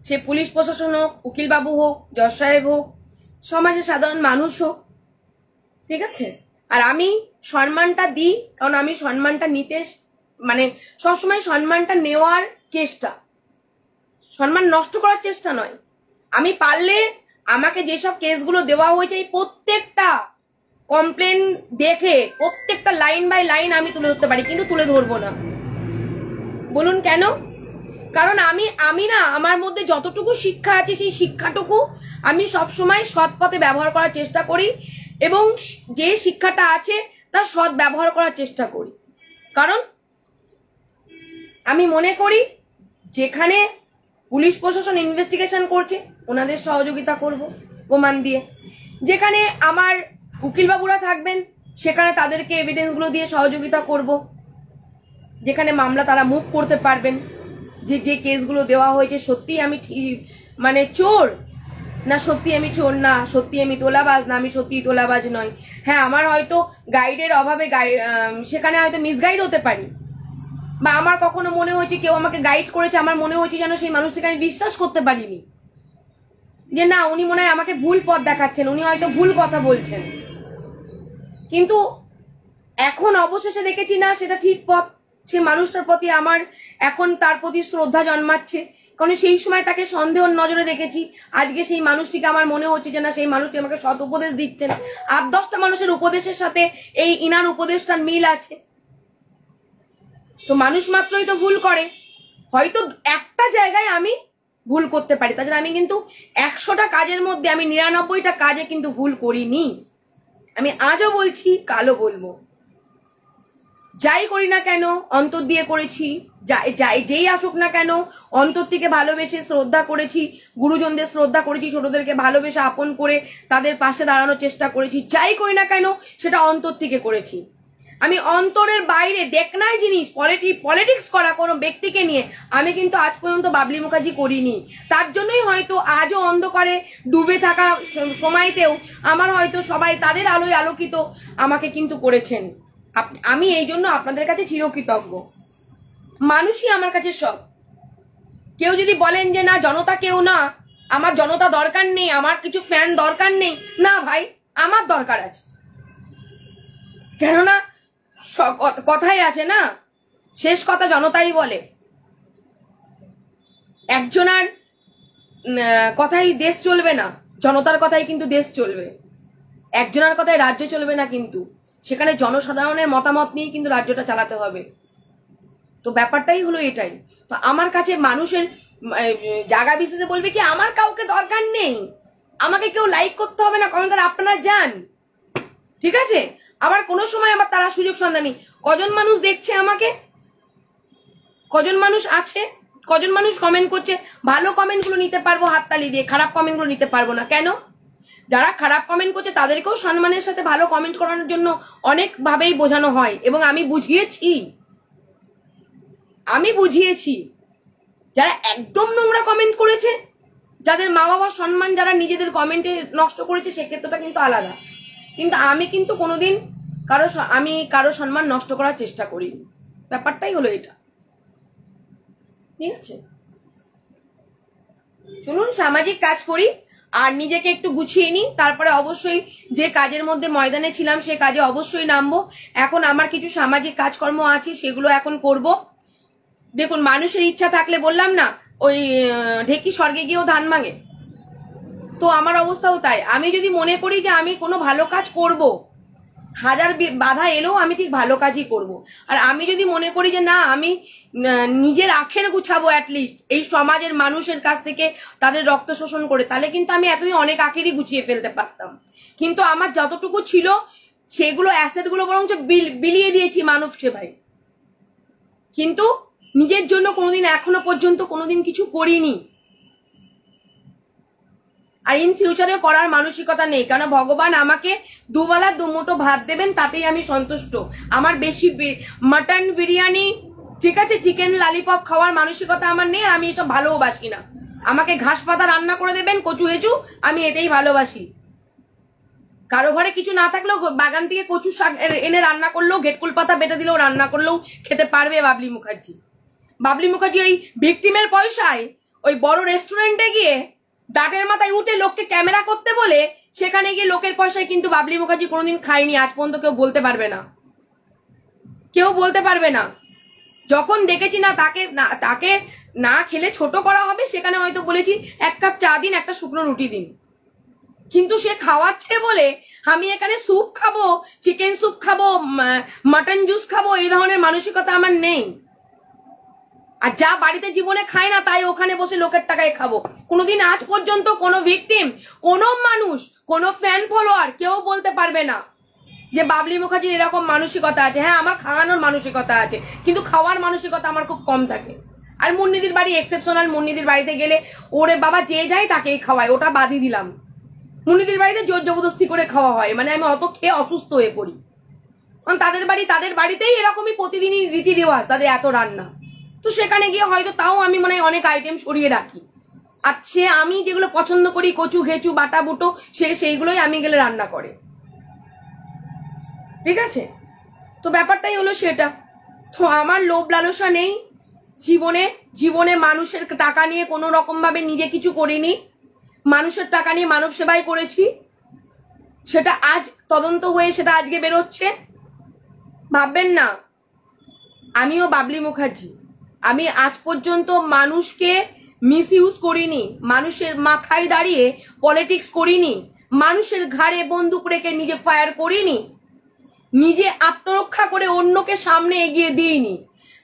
সে পুলিশ প্রশাসন হোক, উকিল বাবু হোক, জজ সাহেব হোক, সমাজের সাধারণ মানুষ হোক, ঠিক আছে? আর আমি সম্মানটা দিই, কারণ আমি সম্মানটা নিতে মানে সবসময় সম্মানটা নেওয়ার চেষ্টা, সম্মান নষ্ট করার চেষ্টা নয়। আমি পারলে আমাকে যেসব কেসগুলো দেওয়া হয়েছে প্রত্যেকটা কমপ্লেন দেখে প্রত্যেকটা লাইন বাই লাইন আমি তুলে ধরতে পারি, কিন্তু তুলে ধরবো না। বলুন কেন? কারণ আমি না, আমার মধ্যে যতটুকু শিক্ষা আছে সেই শিক্ষাটুকু আমি সবসময় সৎ পথে ব্যবহার করার চেষ্টা করি, এবং যে শিক্ষাটা আছে তার সৎ ব্যবহার করার চেষ্টা করি। কারণ আমি মনে করি যেখানে পুলিশ প্রশাসন ইনভেস্টিগেশন করছে, ওনাদের সহযোগিতা করব প্রমাণ দিয়ে। যেখানে আমার উকিলবাবুরা থাকবেন সেখানে তাদেরকে এভিডেন্সগুলো দিয়ে সহযোগিতা করব। যেখানে মামলা তারা মুভ করতে পারবেন যে যে কেসগুলো দেওয়া হয়েছে সত্যি আমি মানে চোর না সত্যি আমি চোর না সত্যি আমি তোলাবাজ না আমি সত্যি তোলাবাজ নয়। হ্যাঁ, আমার হয়তো গাইডের অভাবে সেখানে হয়তো মিসগাইড হতে পারি, বা আমার কখনো মনে হয়েছে কেউ আমাকে গাইড করেছে, আমার মনে হয়েছে যেন সেই মানুষটিকে আমি বিশ্বাস করতে পারিনি, যে না উনি মনে হয় আমাকে ভুল পথ দেখাচ্ছেন, উনি হয়তো ভুল কথা বলছেন। কিন্তু এখন অবশেষে দেখেছি না সেটা ঠিক পথ, সেই মানুষটার প্রতি আমার এখন তার প্রতি শ্রদ্ধা জন্মাচ্ছে, কারণ সেই সময় তাকে সন্দেহের নজরে দেখেছি। আজকে সেই মানুষটিকে আমার মনে হচ্ছে যে না সেই মানুষটি আমাকে সৎ উপদেশ দিচ্ছেন। 8-10টা মানুষের উপদেশের সাথে এই ইনার উপদেশটার মিল আছে। তো মানুষ মাত্রই তো ভুল করে, হয়তো একটা জায়গায় আমি ভুল করতে পারি, তাছাড়া আমি কিন্তু 100টা কাজের মধ্যে আমি 99টা কাজে কিন্তু ভুল করিনি। আমি আজও বলছি, কালও বলবো, যাই করি না কেন অন্তর দিয়ে করেছি, যেই আসুক না কেন অন্তর থেকে ভালোবেসে শ্রদ্ধা করেছি, গুরুজনদের শ্রদ্ধা করেছি, ছোটদেরকে ভালোবেসে আপন করে তাদের পাশে দাঁড়ানোর চেষ্টা করেছি। যাই করি না কেন সেটা অন্তর থেকে করেছি। আমি অন্তরের বাইরে দেখনাই জিনিস পলিটিক্স করা কোনো ব্যক্তিকে নিয়ে আমি কিন্তু আজ পর্যন্ত বাবলি মুখার্জি করিনি। তার জন্যই হয়তো আজও অন্ধকারে ডুবে থাকা সময়তেও আমার হয়তো সবাই তাদের আলোয় আলোকিত আমাকে কিন্তু করেছেন। আমি এই জন্য আপনাদের কাছে চিরকৃতজ্ঞ। মানুষই আমার কাছে সব। কেউ যদি বলেন যে না জনতা কেউ না, আমার জনতা দরকার নেই, আমার কিছু ফ্যান দরকার নেই, না ভাই আমার দরকার আছে। কেননা কথাই আছে না, শেষ কথা জনতাই বলে। একজনের কথাই দেশ চলবে না, জনতার কথাই কিন্তু দেশ চলবে। একজনের কথাই রাজ্য চলবে না, কিন্তু সেখানে জনসাধারণের মতামত নিয়ে কিন্তু রাজ্যটা চালাতে হবে। তো ব্যাপারটাই হলো এটাই। তো আমার কাছে মানুষের জায়গা বিশেষে বলবে কি আমার কাউকে দরকার নেই, আমাকে কেউ লাইক করতে হবে না, কমেন্ট করে আপনারা যান, ঠিক আছে। আবার কোনো সময় আবার তারা সুযোগ সন্ধানী, কজন মানুষ দেখছে আমাকে, কজন মানুষ আছে, কজন মানুষ কমেন্ট করছে, ভালো কমেন্টগুলো নিতে পারবো হাততালি দিয়ে, খারাপ কমেন্টগুলো নিতে পারবো না। কেন? যারা খারাপ কমেন্ট করছে তাদেরকেও সম্মানের সাথে ভালো কমেন্ট করানোর জন্য অনেক ভাবেই বোঝানো হয়, এবং আমি বুঝিয়েছি। যারা একদম নোংরা কমেন্ট করেছে, যাদের মা বাবার সম্মান যারা নিজেদের কমেন্টে নষ্ট করেছে, সেক্ষেত্রেটা কিন্তু আলাদা। কিন্তু আমি কিন্তু কোনোদিন কারো সম্মান নষ্ট করার চেষ্টা করিনি। ব্যাপারটাই হলো এটা, ঠিক আছে। চলুন সামাজিক কাজ করি আর নিজেকে একটু গুছিয়ে নিই, তারপরে অবশ্যই যে কাজের মধ্যে ময়দানে ছিলাম সে কাজে অবশ্যই নামবো। এখন আমার কিছু সামাজিক কাজকর্ম আছে, সেগুলো এখন করব। দেখুন, মানুষের ইচ্ছা থাকলে বললাম না ওই ঢেকি স্বর্গে গিয়েও ধান ভাঙে, তো আমার অবস্থাও তাই। আমি যদি মনে করি যে আমি কোনো ভালো কাজ করব, হাজার বাধা এলেও আমি ঠিক ভালো কাজই করব। আর আমি যদি মনে করি যে না আমি নিজের আখের গুছাবো অ্যাটলিস্ট এই সমাজের মানুষের কাছ থেকে তাদের রক্ত শোষণ করে, তাহলে কিন্তু আমি এতদিন অনেক আখেরই গুছিয়ে ফেলতে পারতাম। কিন্তু আমার যতটুকু ছিল সেগুলো অ্যাসেটগুলো বরঞ্চ বিলিয়ে দিয়েছি মানব সেবায়, কিন্তু নিজের জন্য কোনোদিন এখনো পর্যন্ত কোনোদিন কিছু করিনি। আর ইন ফিউচারেও করার মানসিকতা নেই, কারণ ভগবান আমাকে দুবেলা দুমুঠো ভাত দেবেন তাতেই আমি সন্তুষ্ট। আমার বেশি মাটন বিরিয়ানি, ঠিক আছে, চিকেন লালিপপ খাওয়ার মানসিকতা আমার নেই। আমি এসব ভালোবাসি না। আমাকে ঘাস পাতা রান্না করে দেবেন, কচু হেচু, আমি এটাই ভালোবাসি। কারো ঘরে কিছু না থাকলেও বাগান থেকে কচু শাক এনে রান্না করলেও, ঘেটকুল পাতা বেটে দিলেও রান্না করলেও খেতে পারবে বাবলি মুখার্জি। বাবলি মুখার্জি ওই ভিকটিমের পয়সায় ওই বড় রেস্টুরেন্টে গিয়ে ডাটের মাথায় উঠে লোককে ক্যামেরা করতে বলে সেখানে গিয়ে লোকের পয়সায় কিন্তু বাবলি মুখার্জি কোনোদিন খায়নি। আজ পর্যন্ত কেউ বলতে পারবে না। যখন দেখেছি না তাকে না খেলে ছোট করা হবে, সেখানে হয়তো বলেছি 1 কাপ চা দিন, একটা শুকনো রুটি দিন। কিন্তু সে খাওয়াচ্ছে বলে আমি এখানে স্যুপ খাবো, চিকেন স্যুপ খাবো, মাটন জুস খাবো, এই ধরনের মানসিকতা আমার নেই। আর যা বাড়িতে জীবনে খায় না তাই ওখানে বসে লোকের টাকায় খাবো। কোনোদিন আজ পর্যন্ত কোনো ভিকটিম, কোনো মানুষ, কোনো ফ্যান ফলোয়ার কেউ বলতে পারবে না যে বাবলি মুখার্জির এরকম মানসিকতা আছে। হ্যাঁ, আমার খাওয়ানোর মানসিকতা আছে, কিন্তু খাওয়ার মানসিকতা আমার খুব কম থাকে। আর মুন্নিদির বাড়ি এক্সেপশনাল, মুন্নিদির বাড়িতে গেলে ওরে বাবা যে যায় তাকেই খাওয়ায়, ওটা বাদই দিলাম। মুন্নিদির বাড়িতে জোর জবরদস্তি করে খাওয়া হয়, মানে আমি অত খেয়ে অসুস্থ হয়ে পড়ি। কারণ তাদের বাড়িতেই এরকমই প্রতিদিনই রীতি রেওয়াজ, তাদের এত রান্না। তো সেখানে গিয়ে হয়তো তাও আমি মনে হয় অনেক আইটেম সরিয়ে রাখি। আর সে আমি যেগুলো পছন্দ করি, কচু ঘেচু বাটা বুটো, সেইগুলোই আমি গেলে রান্না করে। ঠিক আছে, তো ব্যাপারটাই হলো সেটা। তো আমার লোভ লালসা নেই জীবনে মানুষের টাকা নিয়ে কোনো রকম ভাবে নিজে কিছু করিনি। মানুষের টাকা নিয়ে মানব সেবাই করেছি, সেটা আজ তদন্ত হয়ে সেটা আজকে বেরোচ্ছে। ভাববেন না আমিও বাবলি মুখার্জি, আমি আজ পর্যন্ত মানুষকে মিসইউজ করিনি, মানুষের মাথায় দাঁড়িয়ে পলিটিক্স করিনি, মানুষের ঘাড়ে বন্দুক রেখে নিজে ফায়ার করিনি, নিজে আত্মরক্ষা করে অন্যকে সামনে এগিয়ে দিইনি।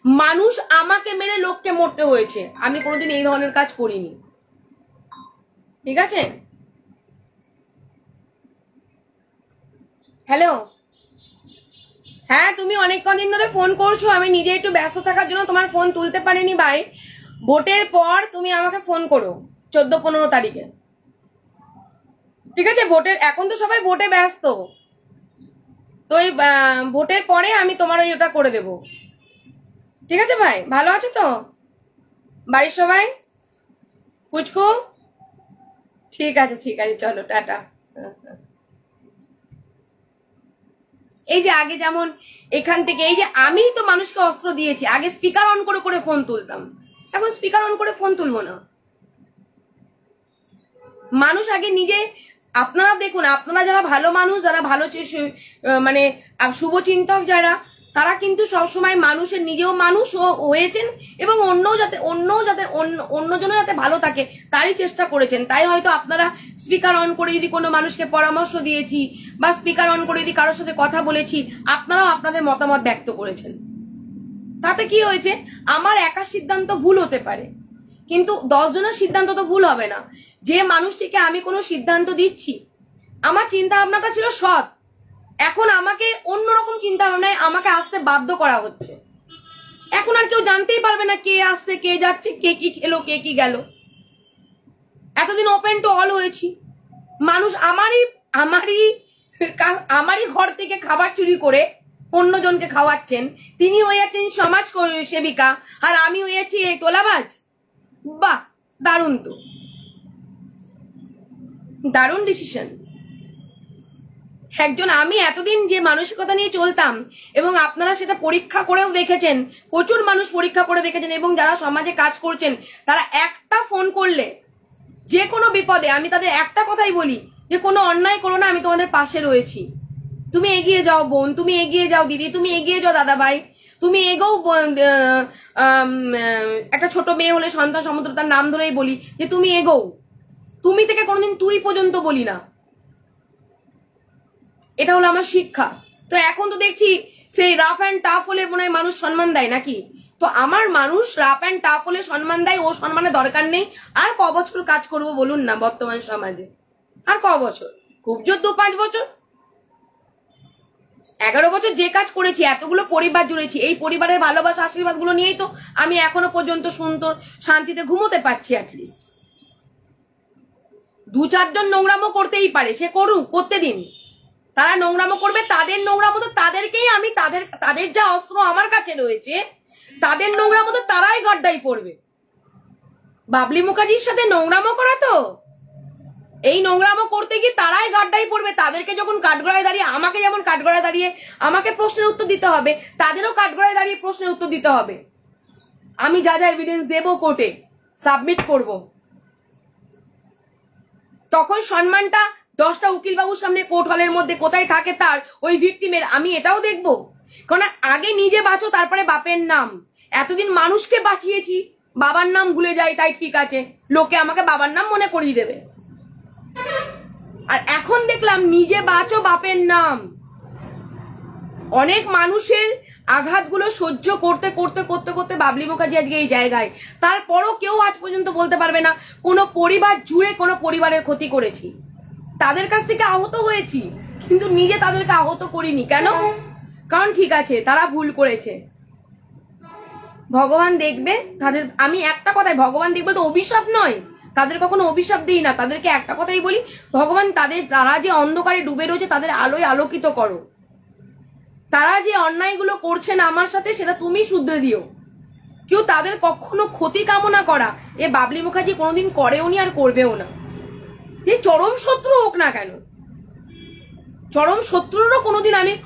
মানুষ আমাকে মেরে লোককে মরতে হয়েছে, আমি কোনোদিন এই ধরনের কাজ করিনি। ঠিক আছে, হ্যালো, হ্যাঁ তুমি অনেক কদিন ধরে ফোন করছো, আমি নিজে একটু ব্যস্ত থাকার জন্য তোমার ফোন তুলতে পারিনি ভাই। ভোটের পর তুমি আমাকে ফোন করো 14-15 তারিখে। ঠিক আছে, এখন তো সবাই ভোটে ব্যস্ত, তো এই ভোটের পরে আমি তোমার ওটা করে দেব। ঠিক আছে ভাই, ভালো আছো তো বাড়ির সবাই? পুচকু ঠিক আছে, চলো টাটা। এই যে আগে যেমন এখান থেকে, এই যে আমি তো মানুষকে অস্ত্র দিয়েছি, আগে স্পিকার অন করে করে ফোন তুলতাম, এখন স্পিকার অন করে ফোন তুলবো না। মানুষ আগে নিজে, আপনারা দেখুন, আপনারা যারা ভালো মানুষ, যারা ভালো মানে শুভচিন্তক যারা, তারা কিন্তু সবসময় মানুষের, নিজেও মানুষ হয়েছেন এবং অন্যজনও যাতে ভালো থাকে তারই চেষ্টা করেছেন। তাই হয়তো আপনারা স্পিকার অন করে যদি কোনো মানুষকে পরামর্শ দিয়েছি বা স্পিকার অন করে যদি কারোর সাথে কথা বলেছি, আপনারাও আপনাদের মতামত ব্যক্ত করেছেন। তাতে কি হয়েছে, আমার একার সিদ্ধান্ত ভুল হতে পারে, কিন্তু 10 জনের সিদ্ধান্ত তো ভুল হবে না। যে মানুষটিকে আমি কোনো সিদ্ধান্ত দিচ্ছি, আমার চিন্তা ভাবনাটা ছিল সৎ, এখন আমাকে অন্যরকম চিন্তা ভাবনায় আমাকে আসতে বাধ্য করা হচ্ছে। এখন আর কেউ জানতেই পারবে না কে আসছে কে যাচ্ছে, কে কি খেলো কে কি গেল। এতদিন ওপেন টু অল হয়েছি, মানুষ আমারই ঘর থেকে খাবার চুরি করে অন্যজনকে খাওয়াচ্ছেন, তিনি হয়ে যাচ্ছেন সমাজ সেবিকা আর আমি হয়ে যাচ্ছি এই তোলাবাজ। বাহ, দারুণ তো, দারুণ ডিসিশন। একজন, আমি এতদিন যে মানসিকতা নিয়ে চলতাম এবং আপনারা সেটা পরীক্ষা করেও দেখেছেন, প্রচুর মানুষ পরীক্ষা করে দেখেছেন, এবং যারা সমাজে কাজ করছেন তারা একটা ফোন করলে যে কোনো বিপদে আমি তাদের একটা কথাই বলি যে কোনো অন্যায় করো না, আমি তোমাদের পাশে রয়েছি, তুমি এগিয়ে যাও বোন, তুমি এগিয়ে যাও দিদি, তুমি এগিয়ে যাও দাদা ভাই, তুমি এগোও। একটা ছোট মেয়ে হলে সন্তান সমুদ্রতার নাম ধরেই বলি যে তুমি এগোও, তুমি থেকে কোনোদিন তুই পর্যন্ত বলি না। এটা হলো আমার শিক্ষা। তো এখন তো দেখছি সেই রাফ অ্যান্ড টাফ হলে মনে হয় মানুষ সম্মান দেয় নাকি, তো আমার মানুষ রাফ অ্যান্ড টাফ হলে সম্মান দেয়, ও সম্মানের দরকার নেই। আর ক বছর কাজ করবো বলুন না বর্তমান সমাজে, আর ক বছর, খুব জোর 2-5 বছর, 11 বছর যে কাজ করেছি, এতগুলো পরিবার জুড়েছি, এই পরিবারের ভালোবাসা আশীর্বাদ গুলো নিয়েই তো আমি এখনো পর্যন্ত সুন্দর শান্তিতে ঘুমোতে পারছি। অ্যাটলিস্ট 2-4 জন নোংরামো করতেই পারে, সে করুক, করতে দিন, তারা নোংরামো করবে, তাদের নোংরামো তো তাদেরকেই আমি, তাদের যা অস্ত্র আমার কাছে রয়েছে, তাদের নোংরামো তো তারাই গড্ডাই পড়বে। বাবলি মুখার্জির সাথে নোংরামো করা, তো এই নোংরামো করতে গিয়ে তারাই গাড্ডাই পড়বে। তাদেরকে যখন কাঠগড়ায় দাঁড়িয়ে, আমাকে যেমন কাঠগড়ায় দাঁড়িয়ে আমাকে প্রশ্নের উত্তর দিতে হবে, তাদেরও কাঠগড়ায় দাঁড়িয়ে প্রশ্নের উত্তর দিতে হবে। আমি যা যা এভিডেন্স দেবো কোর্টে সাবমিট করব, তখন সম্মানটা 10টা উকিল বাবুর সামনে কোর্ট হলের মধ্যে কোথায় থাকে তার ওই ভিকটিমের, আমি এটাও দেখবো। কারণ আগে নিজে বাঁচো, তারপরে বাপের নাম। এতদিন মানুষকে বাঁচিয়েছি, বাবার নাম ভুলে যাই, তাই ঠিক আছে, লোকে আমাকে বাবার নাম মনে করিয়ে দেবে। আর এখন দেখলাম নিজে বাঁচো, বাপের নাম। অনেক মানুষের আঘাতগুলো সহ্য করতে করতে করতে করতে বাবলি মুখার্জি আজকে এই জায়গায়, তারপরও কেউ আজ পর্যন্ত বলতে পারবে না কোনো পরিবার জুড়ে কোনো পরিবারের ক্ষতি করেছি। তাদের কাছ থেকে আহত হয়েছি, কিন্তু নিজে তাদেরকে আহত করিনি। কেন? কারণ ঠিক আছে, তারা ভুল করেছে, ভগবান দেখবে তাদের, আমি একটা কথাই, ভগবান দেখবে তো অভিশাপ নয়, তাদের কখনো অভিশাপ দিই না, তাদেরকে একটা কথাই বলি, ভগবান তারা যে অন্ধকারে ডুবে রয়েছে তাদের আলোয় আলোকিত করো, তারা যে অন্যায়গুলো করছেন আমার সাথে সেটা তুমি শুধরে দিও। কেউ তাদের কখনো ক্ষতি কামনা করা এ বাবলি মুখার্জি কোনোদিন করেও নি আর করবেও না। যে চরম শত্রু হোক না কেন, চরম শত্রুরও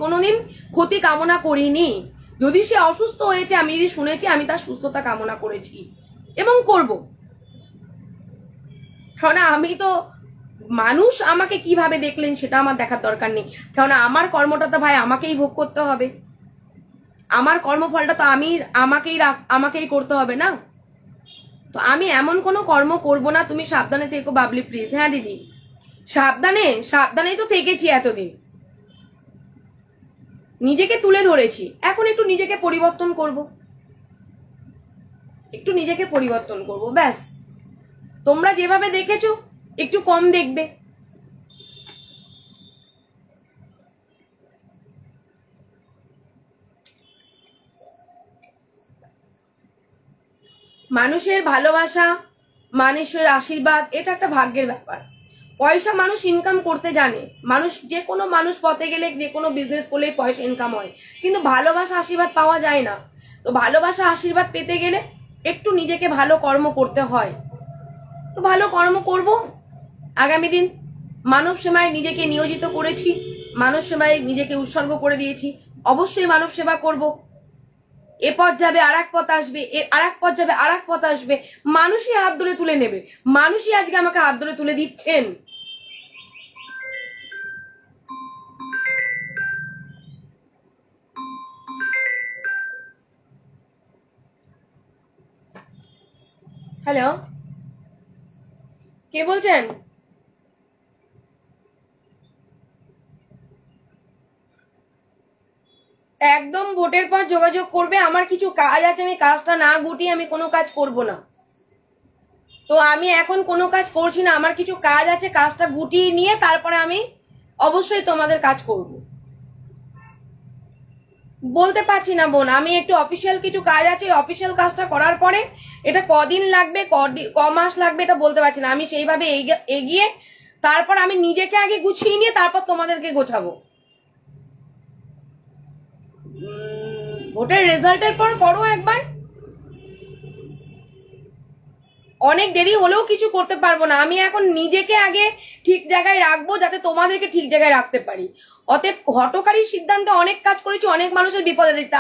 কোনোদিন ক্ষতি কামনা করিনি। যদি সে অসুস্থ হয়েছে, আমি যদি শুনেছি, আমি তার সুস্থতা কামনা করেছি এবং করব। কারণ আমি তো, মানুষ আমাকে কিভাবে দেখলেন সেটা আমার দেখার দরকার নেই, কারণ আমার কর্মটা তো ভাই আমাকেই ভোগ করতে হবে, আমার কর্মফলটা তো আমাকেই করতে হবে না। তো আমি এমন কোনো কর্ম করব না। তুমি সাবধানে থেকো বাবলি প্লিজ। হ্যাঁ দিদি, সাবধানেই তো থেকেছি এতদিন, নিজেকে তুলে ধরেছি, এখন একটু নিজেকে পরিবর্তন করব, ব্যাস। তোমরা যেভাবে দেখেছো একটু কম দেখবে। মানুষের ভালোবাসা, মানুষের আশীর্বাদ, এটা একটা ভাগ্যের ব্যাপার। পয়সা মানুষ ইনকাম করতে জানে, যে কোনো মানুষ পথে গেলে, যে কোনো বিজনেস করলেই পয়সা ইনকাম হয়, কিন্তু ভালোবাসা আশীর্বাদ পাওয়া যায় না। তো ভালোবাসা আশীর্বাদ পেতে গেলে একটু নিজেকে ভালো কর্ম করতে হয়। তো ভালো কর্ম করব আগামী দিন। মানব সেবায় নিজেকে নিয়োজিত করেছি, মানব সেবায় নিজেকে উৎসর্গ করে দিয়েছি, অবশ্যই মানব সেবা করব। এ পথ যাবে আর এক পথ আসবে, আর এক পথ যাবে আর এক পথ আসবে, মানুষই হাত ধরে তুলে নেবে, মানুষই আজকে আমাকে হাত ধরে তুলে দিচ্ছেন। হ্যালো, কে বলছেন? একদম ভোটের পর যোগাযোগ করবে, আমার কিছু কাজ আছে, আমি কাজটা না গুটিয়ে আমি কোনো কাজ করব না। তো আমি এখন কোনো কাজ করছি না, আমার কিছু কাজ আছে, কাজটা গুটিয়ে নিয়ে তারপরে আমি অবশ্যই তোমাদের কাজ করব। বলতে পারছি না বোন, আমি একটু অফিসিয়াল কিছু কাজ আছে, অফিসিয়াল কাজটা করার পরে এটা কদিন লাগবে, ক মাস লাগবে এটা বলতে পারছি না। আমি সেইভাবে এগিয়ে তারপর আমি নিজেকে আগে গুছিয়ে নিয়ে তারপর তোমাদেরকে গোছাবো। ভোটের রেজাল্টের পর করো একবার, অনেক দেরি হলেও কিছু করতে পারবো না। আমি এখন নিজেকে আগে ঠিক জায়গায় রাখবো যাতে তোমাদেরকে ঠিক জায়গায় রাখতে পারি। অতএব হঠকারী সিদ্ধান্তে অনেক কাজ করেছি, অনেক মানুষের বিপদে দিতে,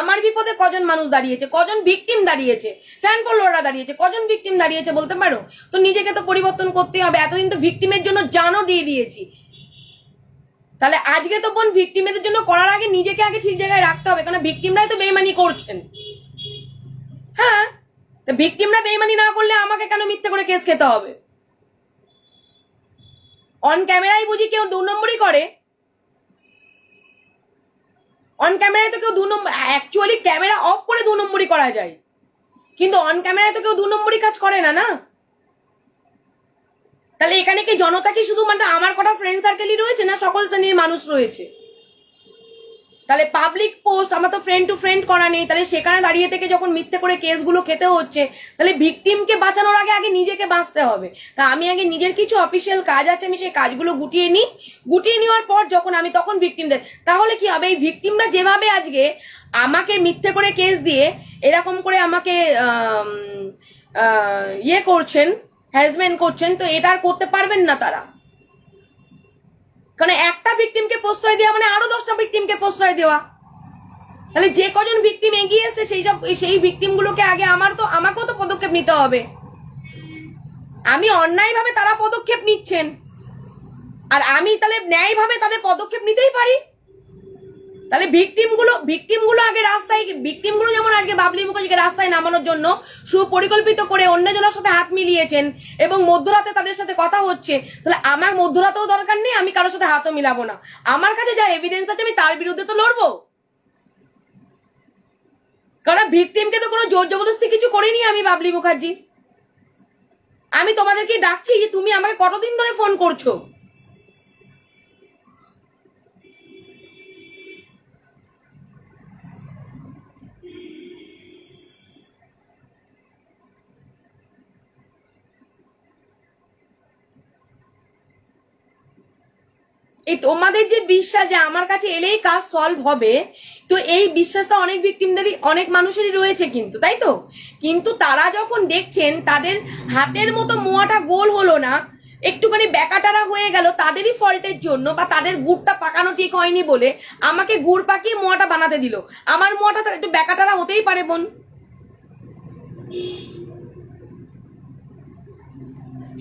আমার বিপদে কজন মানুষ দাঁড়িয়েছে, কজন ভিকটিম দাঁড়িয়েছে, ফ্যান ফলোয়াররা দাঁড়িয়েছে, কজন ভিকটিম দাঁড়িয়েছে বলতে পারো? তো নিজেকে তো পরিবর্তন করতেই হবে। এতদিন তো ভিকটিমের জন্য জানও দিয়ে দিয়েছি, তাহলে আজকে তো বোন ভিকটিমের জন্য করার আগে নিজেকে আগে ঠিক জায়গায় রাখতে হবে, কারণ ভিকটিমরাই তো বেইমানি করছেন। হ্যাঁ, ভিকটিমরা বেইমানি না করলে আমাকে কেন মিথ্যে করে কেস খেতে হবে? অন ক্যামেরাই বুঝি কেউ 2 নম্বরই করে? অন ক্যামেরায় তো কেউ 2 নম্বর, অ্যাকচুয়ালি ক্যামেরা অফ করে 2 নম্বরই করা যায়, কিন্তু অন ক্যামেরায় তো কেউ 2 নম্বরই কাজ করে না। না, তাহলে এখানে কি জনতা কি শুধু মানে আমার কটা ফ্রেন্ড সার্কেলই রয়েছে, না সকল শ্রেণীর মানুষ রয়েছে? তাহলে পাবলিক পোস্ট, আমার তো ফ্রেন্ড টু ফ্রেন্ড করা নেই, তাহলে সেখানে দাঁড়িয়ে থেকে যখন মিথ্যে করে কেসগুলো খেতে হচ্ছে, তাহলে ভিকটিমকে বাঁচানোর আগে নিজেকে বাঁচতে হবে। তা আমি আগে নিজের কিছু অফিসিয়াল কাজ আছে, আমি সেই কাজগুলো গুটিয়ে নেওয়ার পর যখন আমি তখন ভিকটিমদের, তাহলে কি হবে, এই ভিকটিমরা যেভাবে আজকে আমাকে মিথ্যে করে কেস দিয়ে এরকম করে আমাকে ইয়ে করছেন, হ্যারাসমেন্ট করছেন, তো এটা আর করতে পারবেন না তারা। কারণ একটা ভিকটিমকে প্রশ্রয় দেওয়া মানে আরো 10টা ভিকটিমকে প্রশ্রয় দেওয়া। তাহলে যে কজন ভিকটিম এগিয়ে এসে সেই ভিকটিম গুলোকে আগে আমাকেও তো পদক্ষেপ নিতে হবে। আমি অন্যায়ভাবে তারা পদক্ষেপ নিচ্ছেন, আর আমি তাহলে ন্যায়ভাবে তাদের পদক্ষেপ নিতেই পারি। তাহলে ভিকটিমগুলো আগে রাস্তায়, ভিকটিমগুলো যেমন আজকে বাবলি মুখার্জিকে রাস্তায় নামানোর জন্য সুপরিকল্পিত করে অন্যজনের সাথে হাত মিলিয়েছেন এবং মধ্যরাতে তাদের সাথে কথা হচ্ছে, তাহলে আমার মধ্যরাতেও দরকার নেই, আমি কারোর সাথে হাতও মিলাবো না। আমার কাছে যা এভিডেন্স আছে আমি তার বিরুদ্ধে তো লড়বো, কারণ ভিকটিমকে তো কোনো জোর জবরদস্তি কিছু করিনি আমি বাবলি মুখার্জি। আমি তোমাদেরকে ডাকছি যে তুমি আমাকে কতদিন ধরে ফোন করছো? এই তোমাদের যে বিশ্বাস যে আমার কাছে এলেই কাজ সলভ হবে, তো এই বিশ্বাসটা অনেক ভিকটিমদেরই, অনেক মানুষেরই রয়েছে কিন্তু, তাই তো? কিন্তু তারা যখন দেখছেন তাদের হাতের মতো মোয়াটা গোল হলো না, একটুখানি ব্যাকাটারা হয়ে গেল তাদেরই ফল্টের জন্য, বা তাদের গুড়টা পাকানো ঠিক হয়নি বলে আমাকে গুড় পাকিয়ে মোয়াটা বানাতে দিল। আমার মোয়াটা তো একটু ব্যাকাটারা হতেই পারে বোন।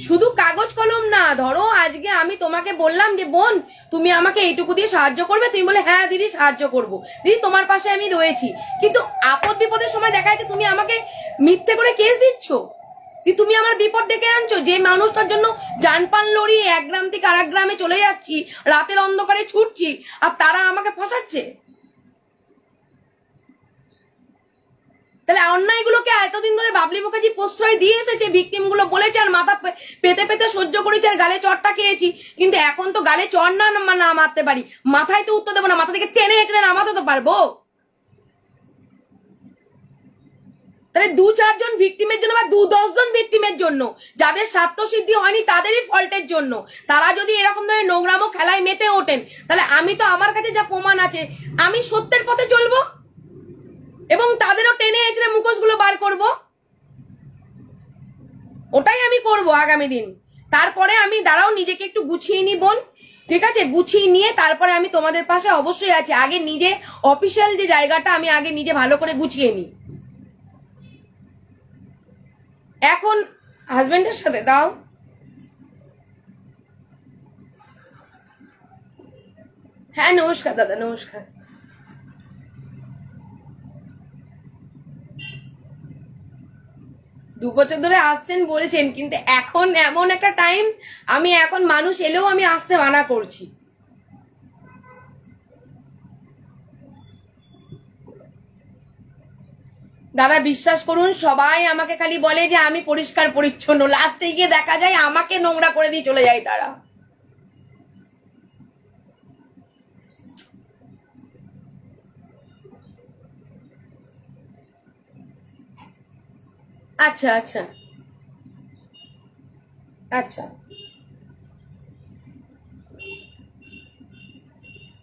শুধু কাগজ কলম না, ধরো আজকে আমি তোমাকে বললাম যে বোন তুমি আমাকে এইটুকু দিয়ে সাহায্য করবে, তুমি বলে হ্যাঁ দিদি সাহায্য করব, দিদি তোমার পাশে আমি রয়েছি। কিন্তু আপদ বিপদের সময় দেখা যাচ্ছে তুমি আমাকে মিথ্যে করে কেস দিচ্ছ, তুমি আমার বিপদ ডেকে আনছো। যে মানুষটার জন্য জানপান লড়িয়ে এক গ্রাম থেকে আরেক গ্রামে চলে যাচ্ছি, রাতের অন্ধকারে ছুটছি, আর তারা আমাকে ফাঁসাচ্ছে। তাহলে অন্যায়গুলোকে এতদিন ধরে বাবলি মুখার্জি প্রশ্রয় দিয়ে এসেছে, ভিকটিম গুলো বলেছে, আর মাথা পেতে পেতে সহ্য করেছে, আর গালে চড়টা খেয়েছি। কিন্তু এখন তো গালে চড় না মারতে পারি, মাথায় তো উত্তর দেবো না, মাথা থেকে টেনে হেঁচড়ে নামাতে তো পারবো। তাহলে 2-4 জন ভিকটিমের জন্য বা 2-10 জন ভিকটিমের জন্য যাদের স্বার্থ সিদ্ধি হয়নি তাদেরই ফল্টের জন্য তারা যদি এরকম ধরনের নোংরামো খেলায় মেতে ওঠেন, তাহলে আমি তো আমার কাছে যা প্রমাণ আছে আমি সত্যের পথে চলবো এবং তাদেরও টেনে হেঁচড়ে মুখোশগুলো বার করব। ওটাই আমি করব আগামী দিন। তারপরে আমি দাঁড়াও নিজেকে একটু গুছিয়ে নি বোন, ঠিক আছে? গুছিয়ে নিয়ে তারপরে আমি তোমাদের পাশে অবশ্যই আছি। আগে নিজে অফিসিয়াল যে জায়গাটা আমি আগে নিজে ভালো করে গুছিয়ে নি। এখন হাজবেন্ডের সাথে দাও। হ্যাঁ নমস্কার দাদা, নমস্কার। দু বছর ধরে আসছেন বলছেন, কিন্তু এখন এমন একটা টাইম, আমি এখন মানুষ এলেও আমি আসতে মানা করছি। দাদা বিশ্বাস করুন, সবাই আমাকে খালি বলে যে আমি পরিষ্কার পরিচ্ছন্ন, লাস্টে গিয়ে দেখা যায় আমাকে নোংরা করে দিয়ে চলে যায় তারা। আচ্ছা আচ্ছা আচ্ছা,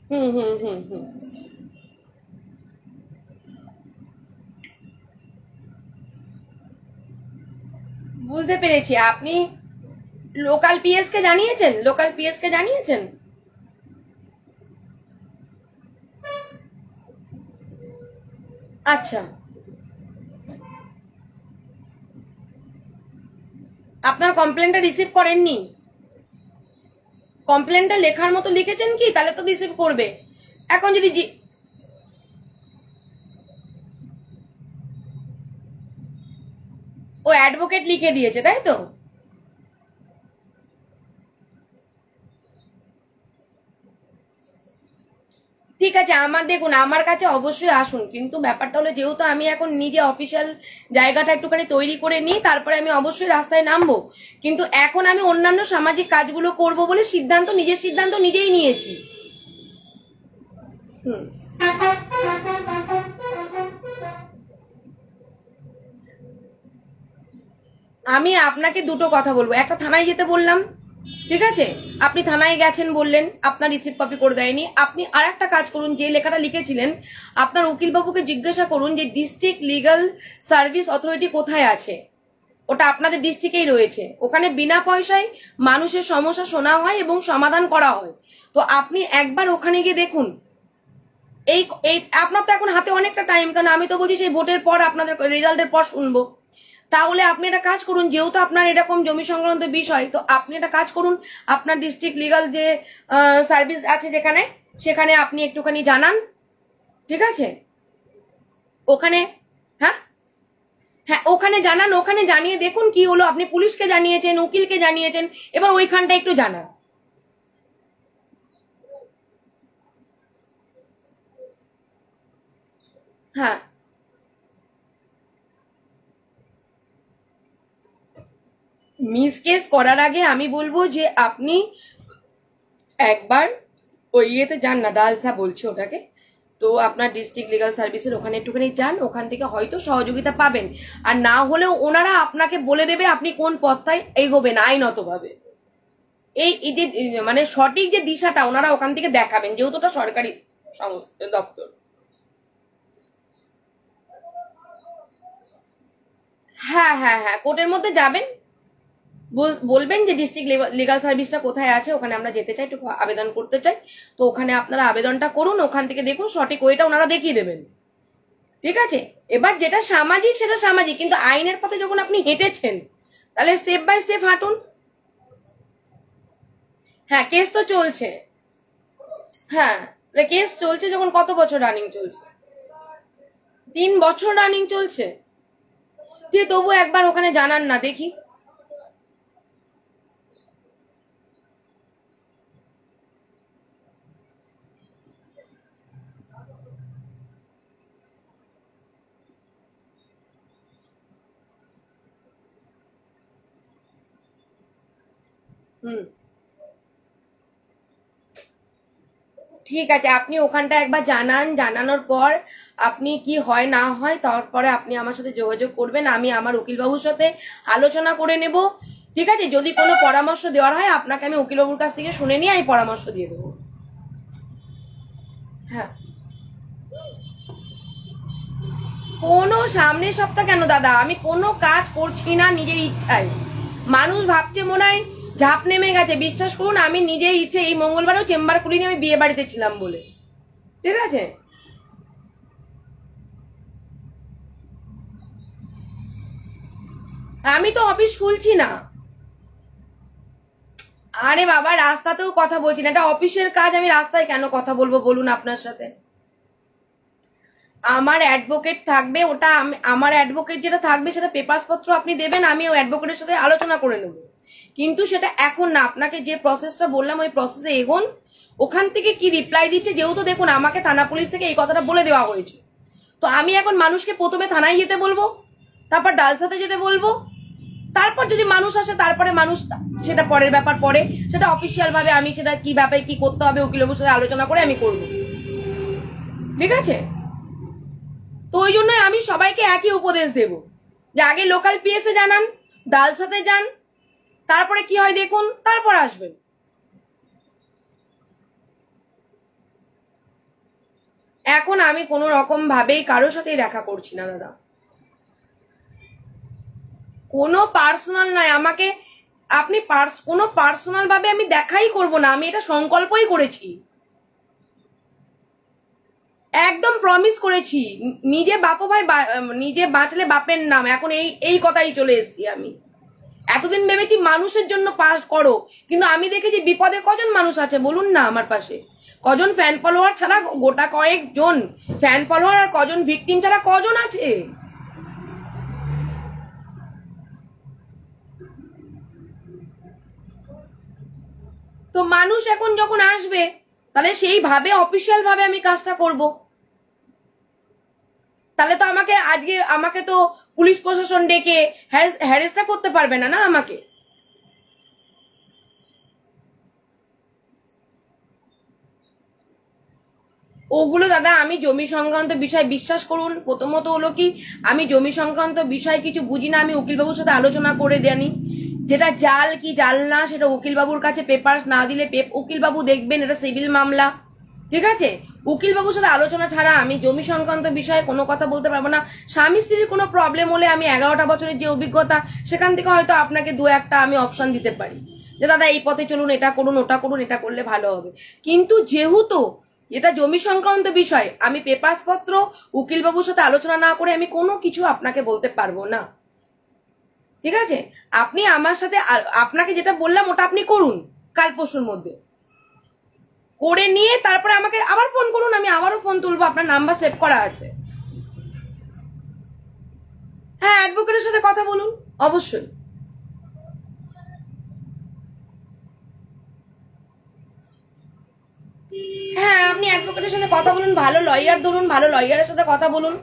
হুম হুম হুম হুম, বুঝতে পেরেছি। আপনি লোকাল পিএস কে জানিয়েছেন? লোকাল পিএস কে জানিয়েছেন? আচ্ছা, আপনার কমপ্লেনটা রিসিভ করেননি? কমপ্লেনটা লেখার মতো লিখেছেন কি? তাহলে তো রিসিভ করবে। এখন যদি ও অ্যাডভোকেট লিখে দিয়েছে, তাই তো? ঠিক আছে, আমার দেখুন আমার কাছে অবশ্যই আসুন, কিন্তু ব্যাপারটা হলো যেহেতু আমি এখন নিজে অফিসিয়াল জায়গাটা একটুখানি তৈরি করে নিই, তারপরে আমি অবশ্যই রাস্তায় নামবো। কিন্তু এখন আমি অন্যান্য সামাজিক কাজগুলো করব বলে নিজের সিদ্ধান্ত নিজেই নিয়েছি। হুম, আমি আপনাকে দুটো কথা বলবো। একটা, থানায় যেতে বললাম, ঠিক আছে? আপনি থানায় গেছেন বললেন, আপনার রিসিভ কপি করে দেয়নি। আপনি আর একটা কাজ করুন, যে লেখাটা লিখেছিলেন আপনার উকিলবাবুকে জিজ্ঞাসা করুন যে ডিস্ট্রিক্ট লিগাল সার্ভিস অথরিটি কোথায় আছে। ওটা আপনাদের ডিস্ট্রিক্টেই রয়েছে, ওখানে বিনা পয়সায় মানুষের সমস্যা শোনা হয় এবং সমাধান করা হয়। তো আপনি একবার ওখানে গিয়ে দেখুন। এই আপনার তো এখন হাতে অনেকটা টাইম, কারণ আমি তো বলছি সেই ভোটের পর, আপনাদের রেজাল্টের পর শুনবো। তাহলে আপনি একটা কাজ করুন, যেহেতু আপনার এরকম জমি সংক্রান্ত বিষয়, তো আপনি একটা কাজ করুন, আপনার ডিস্ট্রিক্ট লিগাল যে সার্ভিস আছে যেখানে, সেখানে আপনি একটুখানি জানান, ঠিক আছে? ওখানে, হ্যাঁ হ্যাঁ ওখানে জানান, ওখানে জানিয়ে দেখুন কি হলো। আপনি পুলিশকে জানিয়েছেন, উকিলকে জানিয়েছেন, এবার ওইখানটা একটু জানান। হ্যাঁ, মিসকেস করার আগে আমি বলবো যে আপনি একবার ওই ইয়েতে যান না, ডালসা বলছে ওটাকে, তো আপনার ডিস্ট্রিক্ট লিগাল সার্ভিসের ওখানে একটুখানি যান, ওখান থেকে হয়তো সহযোগিতা পাবেন। আর না হলেও ওনারা আপনাকে বলে দেবে আপনি কোন পথটায় এগোবেন আইনতভাবে। এই যে মানে সঠিক যে দিশাটা ওনারা ওখান থেকে দেখাবেন, যেহেতু ওটা সরকারি সংস্থা দপ্তর। হ্যাঁ হ্যাঁ হ্যাঁ, কোর্টের মধ্যে যাবেন, বলবেন যে ডিস্ট্রিক্ট লিগাল সার্ভিসটা কোথায় আছে, ওখানে আমরা যেতে চাই, একটু আবেদন করতে চাই। তো ওখানে আপনারা আবেদনটা করুন, ওখান থেকে দেখুন সঠিক ওইটা ওনারা দেখিয়ে দেবেন। ঠিক আছে, এবার যেটা সামাজিক সেটা সামাজিক, কিন্তু আইনের পথে যখন আপনি হেঁটেছেন তাহলে স্টেপ বাই স্টেপ হাঁটুন। হ্যাঁ, কেস তো চলছে। হ্যাঁ, কেস চলছে যখন, কত বছর রানিং চলছে? 3 বছর রানিং চলছে। দিয়ে তবু একবার ওখানে জানান না দেখি। ঠিক আছে, আপনি ওখানটা একবার জানান, জানানোর পর আপনি কি হয় না হয় তারপরে আপনি আমার সাথে যোগাযোগ করবেন, আমি আমার উকিলবাবুর সাথে আলোচনা করে নেব। ঠিক আছে, যদি কোনো পরামর্শ দেওয়ার হয় আপনাকে আমি উকিলবাবুর কাছ থেকে শুনে নিয়ে আমি পরামর্শ দিয়ে দেবো। হ্যাঁ, কোনো সামনের সপ্তাহ কেন দাদা, আমি কোনো কাজ করছি না নিজের ইচ্ছায়। মানুষ ভাবছে মনে হয় ঝাঁপ নেমে গেছে, বিশ্বাস করুন আমি নিজের ইচ্ছে এই মঙ্গলবারও চেম্বার খুলিনি, আমি বিয়ে বাড়িতে ছিলাম বলে। ঠিক আছে, আমি তো অফিস খুলছি না। আরে বাবা, রাস্তাতেও কথা বলছি না, এটা অফিসের কাজ, আমি রাস্তায় কেন কথা বলবো বলুন আপনার সাথে? আমার অ্যাডভোকেট থাকবে, ওটা আমার অ্যাডভোকেট যেটা থাকবে সেটা পেপারস পত্র আপনি দেবেন, আমি ওই অ্যাডভোকেটের সাথে আলোচনা করে নেব। কিন্তু সেটা এখন না, আপনাকে যে প্রসেসটা বললাম ওই প্রসেসে এগোন। ওখান থেকে কি রিপ্লাই দিচ্ছে, যেহেতু দেখুন আমাকে থানা পুলিশ থেকে এই কথাটা বলে দেওয়া হয়েছে, তো আমি এখন মানুষকে প্রথমে থানায় যেতে বলবো, তারপর ডালসাতে যেতে বলবো, তারপর যদি মানুষ আসে তারপরে মানুষ, সেটা পরের ব্যাপার, পরে সেটা অফিসিয়াল ভাবে আমি সেটা কি ব্যাপারে কি করতে হবে উকিলবাবুর সাথে আলোচনা করে আমি করবো। ঠিক আছে, তো ওই জন্য আমি সবাইকে একই উপদেশ দেব যে আগে লোকাল পিএসএ জানান, ডালসাতে যান, তারপরে কি হয় দেখুন, তারপর আসবেন। এখন আমি কোনো রকম ভাবেই কারোর সাথেই দেখা করছি না দাদা, কোনো পার্সোনাল নয়। আমাকে আপনি কোনো পার্সোনাল ভাবে আমি দেখাই করব না, আমি এটা সংকল্পই করেছি, একদম প্রমিস করেছি। নিজে বাপু ভাই নিজে বাঁচলে বাপের নাম, এখন এই কথাই চলে এসেছি আমি। এতদিন ভেবেছি মানুষের জন্য পাস করো, কিন্তু আমি দেখেছি বিপদে কজন মানুষ আছে বলুন না আমার পাশে, কজন ফ্যান ফলোয়ার ছাড়া, গোটা কয়েকজন ফ্যান ফলোয়ার আর কজন ভিকটিম ছাড়া কজন আছে? তো মানুষ এখন যখন আসবে তাহলে সেইভাবে অফিসিয়াল ভাবে আমি কাজটা করব। তাহলে তো আমাকে তো পুলিশ প্রশাসন ডেকে হ্যারেসটা করতে পারবে না আমাকে। ওগুলো দাদা, আমি জমি সংক্রান্ত বিষয়, বিশ্বাস করুন প্রথমত হলো কি আমি জমি সংক্রান্ত বিষয় কিছু বুঝি না, আমি উকিলবাবুর সাথে আলোচনা করে জানি যেটা জাল কি জাল না, সেটা উকিলবাবুর কাছে পেপার না দিলে উকিলবাবু দেখবেন এটা সিভিল মামলা। ঠিক আছে, উকিলবাবুর সাথে আলোচনা ছাড়া আমি জমি সংক্রান্ত বিষয়ে কোনো কথা বলতে পারবো না। স্বামী স্ত্রীর কোনো প্রবলেম হলে আমি 11টা বছরের যে অভিজ্ঞতা সেখান থেকে হয়তো আপনাকে 2-1টা আমি অপশন দিতে পারি যে দাদা এই পথে চলুন, এটা করুন, ওটা করুন, এটা করলে ভালো হবে। কিন্তু যেহেতু এটা জমি সংক্রান্ত বিষয়, আমি পেপারস পত্র উকিলবাবুর সাথে আলোচনা না করে আমি কোনো কিছু আপনাকে বলতে পারবো না। ঠিক আছে, আপনি আমার সাথে, আপনাকে যেটা বললাম ওটা আপনি করুন কাল পরশুর মধ্যে, করে নিয়ে তারপরে আমাকে আবার ফোন করুন, আমি আবারও ফোন তুলবো, আপনার নাম্বার সেভ করা আছে। হ্যাঁ, অ্যাডভোকেটের সাথে কথা বলুন অবশ্যই। হ্যাঁ, আপনি অ্যাডভোকেটের সাথে কথা বলুন, ভালো লয়ার ধরুন, ভালো লয়ারের সাথে কথা বলুন।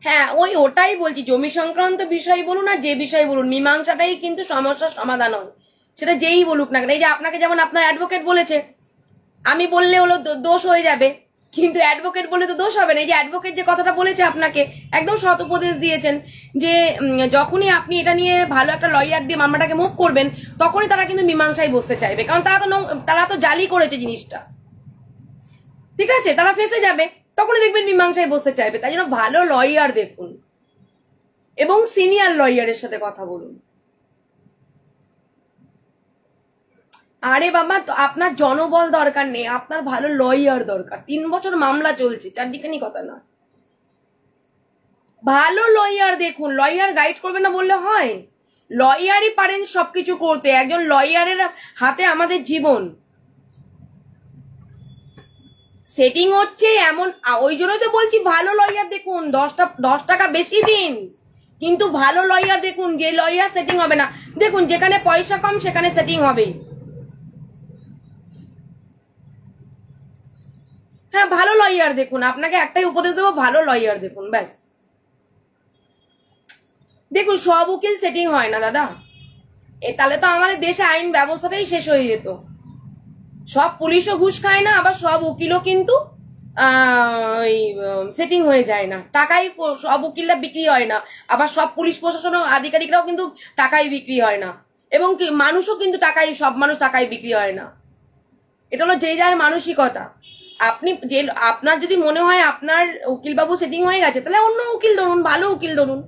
হ্যাঁ, ওটাই বলছি, জমি সংক্রান্ত বিষয় বলুন আর যে বিষয় বলুন, মীমাংসাটাই কিন্তু সমস্যার সমাধান হয়, সেটা যেই বলুক না কেন। এই যে আপনাকে যেমন আপনার অ্যাডভোকেট বলেছে, আমি বললে হলো দোষ হয়ে যাবে, কিন্তু অ্যাডভোকেট বলে তো দোষ হবে না। এই যে অ্যাডভোকেট যে কথাটা বলেছে আপনাকে, একদম সৎ উপদেশ দিয়েছেন যে যখনই আপনি এটা নিয়ে ভালো একটা লয়ার দিয়ে মামলাটাকে মুভ করবেন, তখনই তারা কিন্তু মীমাংসায় বসতে চাইবে, কারণ তারা তো জালি করেছে জিনিসটা, ঠিক আছে, তারা ফেসে যাবে, তখনই দেখবেন মীমাংসায় বসতে চাইবে। তাই জন্য ভালো লয়ার দেখুন এবং সিনিয়র লয়ারের সাথে কথা বলুন। আরে বাবা, তো আপনার জনবল দরকার নেই, আপনার ভালো লয়ার দরকার। 3 বছর মামলা চলছে, চারদিকানি কথা না। ভালো লয়ার দেখুন, লয়ার গাইড করবে না বললে হয়? লয়ারই পারেন সবকিছু করতে, একজন লয়ারের হাতে আমাদের জীবন। সেটিং হচ্ছে এমন, ওই জন্যই তো বলছি ভালো লয়ার দেখুন। 10 টাকা বেশি দিন, কিন্তু ভালো লয়ার দেখুন, যে লয়ার সেটিং হবে না। দেখুন, যেখানে পয়সা কম সেখানে সেটিং হবেই। হ্যাঁ, ভালো লয়ার দেখুন, আপনাকে একটাই উপদেশ দেবো, ভালো লয়ার দেখুন, ব্যাস। দেখুন, সব উকিল সেটিং হয় না দাদা, তাহলে তো আমাদের দেশে আইন ব্যবস্থাটাই শেষ হয়ে যেত। সব পুলিশও ঘুষ খায় না, আবার সব উকিলও কিন্তু সেটিং হয়ে যায় না। টাকাই সব উকিলরা বিক্রি হয় না, আবার সব পুলিশ প্রশাসন আধিকারিকরাও কিন্তু টাকাই বিক্রি হয় না, এবং কি মানুষও কিন্তু টাকাই, সব মানুষ টাকাই বিক্রি হয় না। এটা হলো যে যার মানসিকতা। আপনি যে, আপনার যদি মনে হয় আপনার উকিলবাবু সেটিং হয়ে গেছে, তাহলে অন্য উকিল ধরুন, ভালো উকিল ধরুন।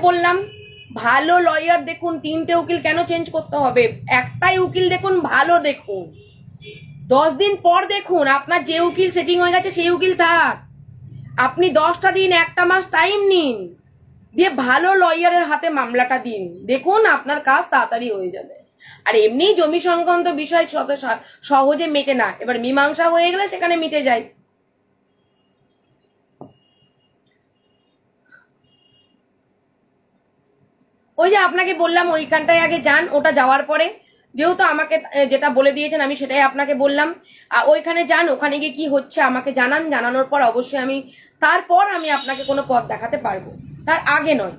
বললাম ভালো লয়ার দেখুন। 3টে উকিল কেন চেঞ্জ করতে হবে? একটাই উকিল দেখুন, ভালো দেখুন। 10 দিন পর দেখুন, আপনার যে উকিল সেটিং হয়ে গেছে সেই উকিল থাক। আপনি 10টা দিন, 1টা মাস টাইম নিন, দিয়ে ভালো লয়ারের হাতে মামলাটা দিন, দেখুন আপনার কাজ তাড়াতাড়ি হয়ে যাবে। আর এমনি জমি সংক্রান্ত বিষয় সহজে মেটে না, এবার মীমাংসা হয়ে গেলে সেখানে মিটে যায়। ওই যে আপনাকে বললাম, ওইখানটায় আগে যান, ওটা যাওয়ার পরে যেহেতু আমাকে যেটা বলে দিয়েছেন আমি সেটাই আপনাকে বললাম, ওইখানে যান, ওখানে গিয়ে কি হচ্ছে আমাকে জানান। জানানোর পর অবশ্যই তারপর আমি আপনাকে কোনো পথ দেখাতে পারবো, তার আগে নয়।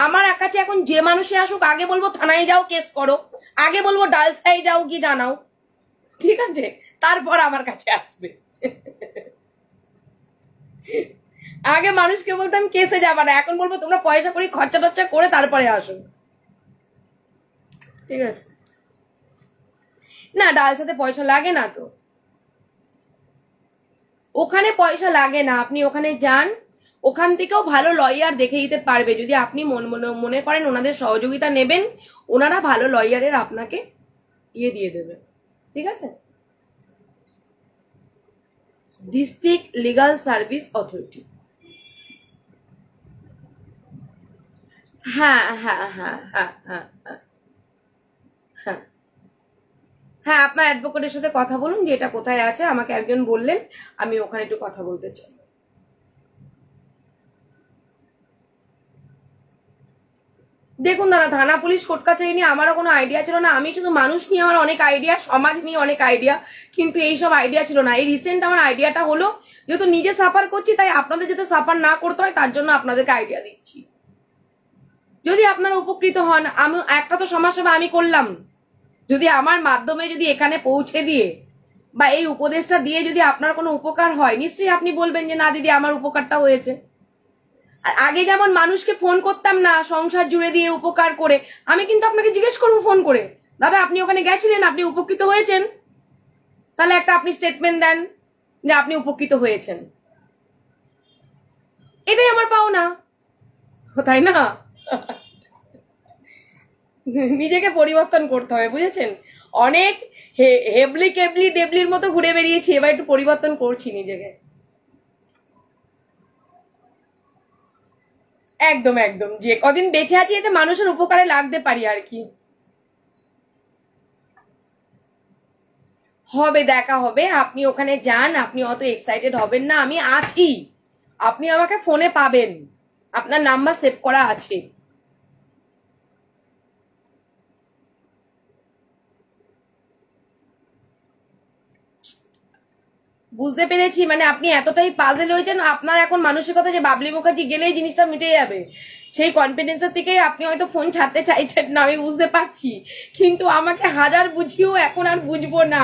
আমার কাছে এখন যে মানুষে আসুক, আগে বলবো থানায় যাও, কেস করো, আগে বলবো ডালসাই যাও, কি জানাও, ঠিক আছে, তারপর আমার কাছে আসবে। আগে মানুষকে বলতাম কেসে যাবা না, এখন বলবো তোমরা পয়সা করি খরচা টরচা করে তারপরে আসো, ঠিক আছে। না, ডালসাতে পয়সা লাগে না তো, ওখানে পয়সা লাগে না। আপনি ওখানে যান, ওখান থেকেও ভালো লয়ার দেখে দিতে পারবে। যদি আপনি মনে করেন ওনাদের সহযোগিতা নেবেন, ওনারা ভালো লয়ারের আপনাকে দিয়ে দেবে, ঠিক আছে। District legal service authority. হ্যাঁ হ্যাঁ হ্যাঁ হ্যাঁ হ্যাঁ হ্যাঁ হ্যাঁ হ্যাঁ, আপনার অ্যাডভোকেটের সাথে কথা বলুন যে এটা কোথায় আছে, আমাকে একজন বললেন, আমি ওখানে একটু কথা বলতে চাই। দেখুন দাদা, থানা পুলিশ কোর্ট কাছারি নিয়ে আমারও কোনো আইডিয়া ছিল না। আমি শুধু মানুষ নিয়ে আমার অনেক আইডিয়া, সমাজ নিয়ে অনেক আইডিয়া, কিন্তু এইসব আইডিয়া ছিল না। এই রিসেন্ট আমার আইডিয়াটা হলো, যেহেতু নিজে সাফার করছি, তাই আপনাদের যাতে সাফার না করতে হয় তার জন্য আপনাদেরকে আইডিয়া দিচ্ছি। যদি আপনারা উপকৃত হন, আমি একটা তো সমাজসেবা আমি করলাম, যদি আমার মাধ্যমে যদি এখানে পৌঁছে দিয়ে বা এই উপদেশটা দিয়ে যদি আপনার কোনো উপকার হয়, নিশ্চয়ই আপনি বলবেন যে না দিদি আমার উপকারটা হয়েছে। আর আগে যেমন মানুষকে ফোন করতাম না সংসার জুড়ে দিয়ে উপকার করে, আমি কিন্তু আপনাকে জিজ্ঞেস করবো ফোন করে, দাদা আপনি ওখানে গেছিলেন, আপনি উপকৃত হয়েছেন, তাহলে একটা আপনি স্টেটমেন্ট দেন যে আপনি উপকৃত হয়েছেন। এটাই আমার পাওনা, তাই না? নিজেকে পরিবর্তন করতে হবে, বুঝেছেন? অনেক হেবলি কেবলি ডেবলির মতো ঘুরে বেরিয়েছি, এবার একটু পরিবর্তন করছি নিজেকে। একদম একদম, যে কদিন বেঁচে আছি এতে মানুষের উপকারে লাগতে পারি আর কি। হবে, দেখা হবে, আপনি ওখানে যান, আপনি অত এক্সাইটেড হবেন না, আমি আছি, আপনি আমাকে ফোনে পাবেন, আপনার নাম্বার সেভ করা আছে। বুঝতে পেরেছি, মানে আপনি এতটাই পাজেল হয়েছেন, আপনার এখন মানসিকতা যে বাবলি মুখার্জি গেলেই জিনিসটা মিটে যাবে, সেই কনফিডেন্সের থেকে আপনি হয়তো ফোন ছাড়তে চাইছেন না, আমি বুঝতে পারছি। কিন্তু আমাকে হাজার বুঝিয়েও এখন আর বুঝবো না,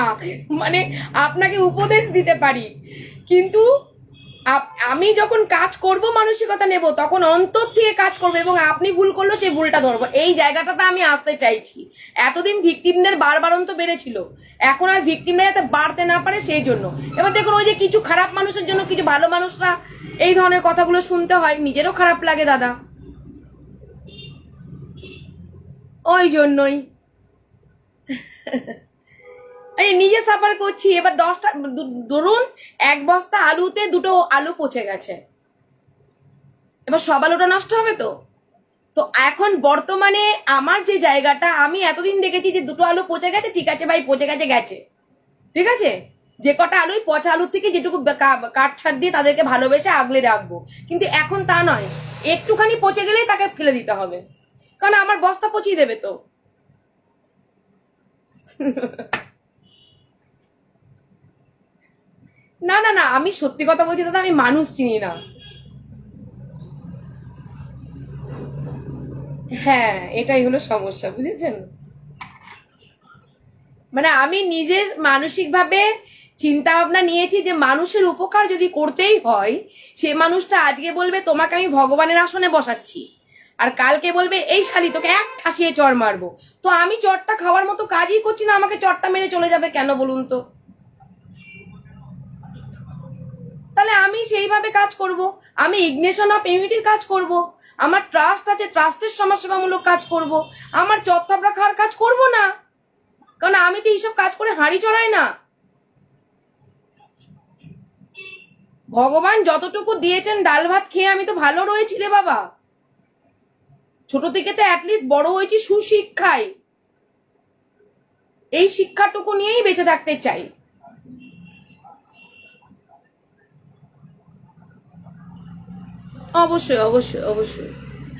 মানে আপনাকে উপদেশ দিতে পারি, কিন্তু আমি যখন কাজ করব মানসিকতা নেব তখন অন্তর থেকে কাজ করবো, এবং আপনি ভুল করলো সেই ভুলটা ধরবো, এই জায়গাটাতে আমি আসতে চাইছি। এতদিন ভিকটিমদের বারবারন্ত বেড়েছিল, এখন আর ভিকটিমরা যাতে বাড়তে না পারে সেই জন্য। এবার দেখুন, ওই যে কিছু খারাপ মানুষের জন্য কিছু ভালো মানুষরা এই ধরনের কথাগুলো শুনতে হয়, নিজেরও খারাপ লাগে দাদা, ওই জন্যই এই নিজে সাফার করছি। এবার 10টা ধরুন, 1 বস্তা আলুতে 2টো আলু পচে গেছে, এবার সব আলুটা নষ্ট হবে তো? তো এখন বর্তমানে আমার যে জায়গাটা, আমি এতদিন দেখেছি যে 2টো আলু পচে গেছে, ঠিক আছে ভাই, পচে গেছে গেছে, ঠিক আছে, যে কটা আলুই পচা আলুর থেকে যেটুকু কাট ছাড় দিয়ে তাদেরকে ভালোবেসে আগলে রাখবো, কিন্তু এখন তা নয়, একটুখানি পচে গেলেই তাকে ফেলে দিতে হবে, কারণ আমার বস্তা পচিয়ে দেবে তো। না না না, আমি সত্যি কথা বলছি দাদা, আমি মানুষ চিনি না। হ্যাঁ, এটাই হলো সমস্যা, বুঝেছেন? মানে আমি নিজে মানসিকভাবে চিন্তা ভাবনা নিয়েছি যে মানুষের উপকার যদি করতেই হয়, সে মানুষটা আজকে বলবে তোমাকে আমি ভগবানের আসনে বসাচ্ছি, আর কালকে বলবে এই শালি তোকে এক ঠাসিয়ে চড় মারবো, তো আমি চড়টা খাওয়ার মতো কাজই করছি না, আমাকে চড়টা মেরে চলে যাবে কেন বলুন তো? তাহলে আমি সেইভাবে কাজ করব, আমি ইগনিশন অফ ইউনিটির কাজ করব, আমার ট্রাস্ট আছে, ট্রাস্টের সমাজসেবামূলক কাজ করব, আমার চত্থাবড়া খাওয়ার কাজ করব না, কারণ আমি তো এইসব কাজ করে হাঁড়ি চড়াই না। ভগবান যতটুকু দিয়েছেন ডাল ভাত খেয়ে আমি তো ভালো রয়েছি রে বাবা, ছোট থেকে তো অ্যাটলিস্ট বড় হয়েছি সুশিক্ষায়, এই শিক্ষাটুকু নিয়েই বেঁচে থাকতে চাই। অবশ্যই অবশ্যই অবশ্যই।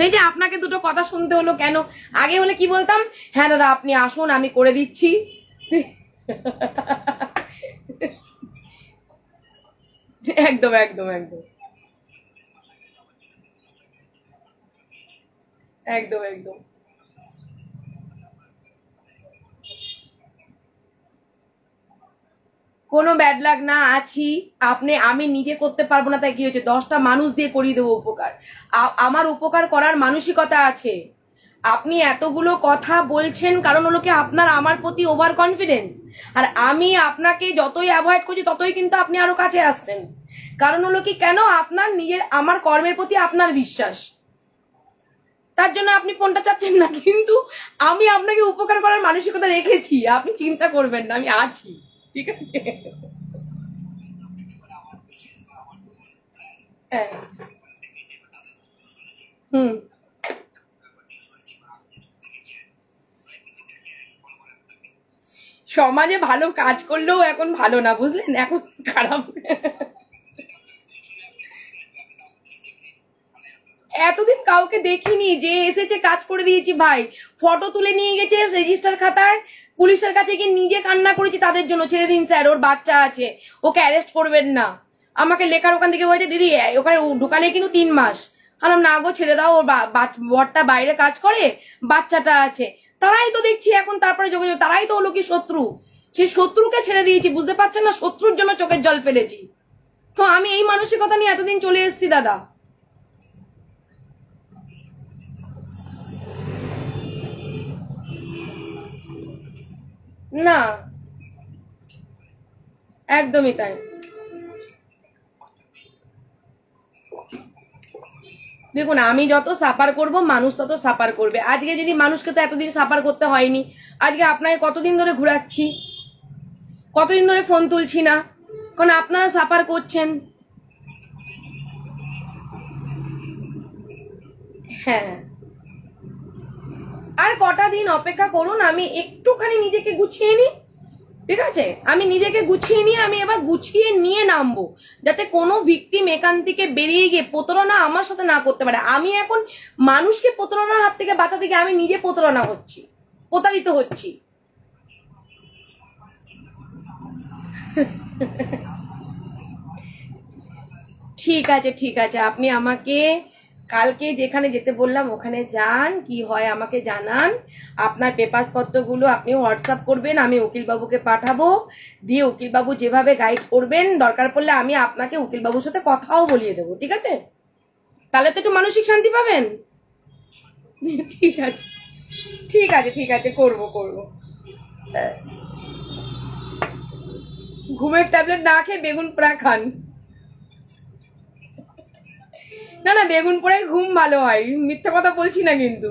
এই যে আপনাকে 2টো কথা শুনতে হলো কেন? আগে হলে কি বলতাম, হ্যাঁ দাদা আপনি আসুন আমি করে দিচ্ছি। একদম একদম একদম একদম একদম। কোনো ব্যাড লাক না, আছি। আমি নিজে করতে পারবো না তাই কি হয়েছে, 10টা মানুষ দিয়ে করিয়ে দেবো উপকার, আমার উপকার করার মানসিকতা আছে। আপনি এতগুলো কথা বলছেন কারণ হলো কি আপনার আমার প্রতি ওভার কনফিডেন্স, আর আমি আপনাকে যতই অ্যাভয়েড করছি ততই কিন্তু আপনি আরো কাছে আসছেন, কারণ হলো কি কেন, আপনার নিজের আমার কর্মের প্রতি আপনার বিশ্বাস, তার জন্য আপনি ফোনটা চাচ্ছেন না, কিন্তু আমি আপনাকে উপকার করার মানসিকতা রেখেছি, আপনি চিন্তা করবেন না, আমি আছি, ঠিক আছে? হ্যাঁ। হুম। সমাজে ভালো কাজ করলেও এখন ভালো না, বুঝলেন, এখন খারাপ। এতদিন কাউকে দেখিনি যে এসেছে কাজ করে দিয়েছি ভাই, ফটো তুলে নিয়ে গেছে রেজিস্টার খাতায়, পুলিশের কাছে গিয়ে নিজে কান্না করেছি তাদের জন্য, ছেড়ে দিন স্যার, ওর বাচ্চা আছে, ওকে অ্যারেস্ট করবেন না। আমাকে লেখার ওখান থেকে বলছে দিদি ওখানে ঢুকালে কিন্তু 3 মাস। আলাম না গো, ছেড়ে দাও, ওর বরটা বাইরে কাজ করে, বাচ্চাটা আছে। তারাই তো দেখছি এখন তারপরে যোগাযোগ, তারাই তো হলো কি শত্রু, সেই শত্রুকে ছেড়ে দিয়েছি, বুঝতে পারছেন না, শত্রুর জন্য চোখের জল ফেলেছি। তো আমি এই মানসিকতা নিয়ে এতদিন চলে এসেছি দাদা। না, একদমই তাই। দেখুন, আমি যত সাফার করব মানুষ তত সাফার করবে, আজকে যদি মানুষকে তো এতদিন সাফার করতে হয়নি, আজকে আপনাকে কতদিন ধরে ঘুরাচ্ছি, কতদিন ধরে ফোন তুলছি না, কারণ আপনারা সাফার করছেন। হ্যাঁ, আর কটা দিন অপেক্ষা করুন, আমি একটুখানি নিজেকে গুছিয়ে নিই, ঠিক আছে, আমি নিজেকে গুছিয়ে নিয়ে আমি এবার গুছিয়ে নিয়ে নামবো, যাতে কোনো ভিকটিম এখান থেকে বেরিয়ে গিয়ে প্রতারণা আমার সাথে না করতে পারে। আমি এখন মানুষকে প্রতারণার হাত থেকে বাঁচাতে গিয়ে আমি নিজে প্রতারণা হচ্ছি, প্রতারিত হচ্ছি। ঠিক আছে ঠিক আছে, আপনি আমাকে কালকে যেখানে যেতে বললাম ওখানে যান, কি হয় আমাকে জানান। আপনার পেপারস পত্রগুলো আপনি হোয়াটসঅ্যাপ করবেন, আমি উকিলবাবুকে পাঠাবো, দিয়ে উকিলবাবু যেভাবে গাইড করবেন দরকার পড়লে আমি আপনাকে উকিলবাবুর সাথে কথাও বলিয়ে দেবো, ঠিক আছে? তাহলে তো একটু মানসিক শান্তি পাবেন। ঠিক আছে ঠিক আছে ঠিক আছে, করবো করবো। ঘুমের ট্যাবলেট না খেয়ে বেগুন পোড়া খান। না না, বেগুন পোড়াই ঘুম ভালো হয়, মিথ্যা কথা বলছি না কিন্তু।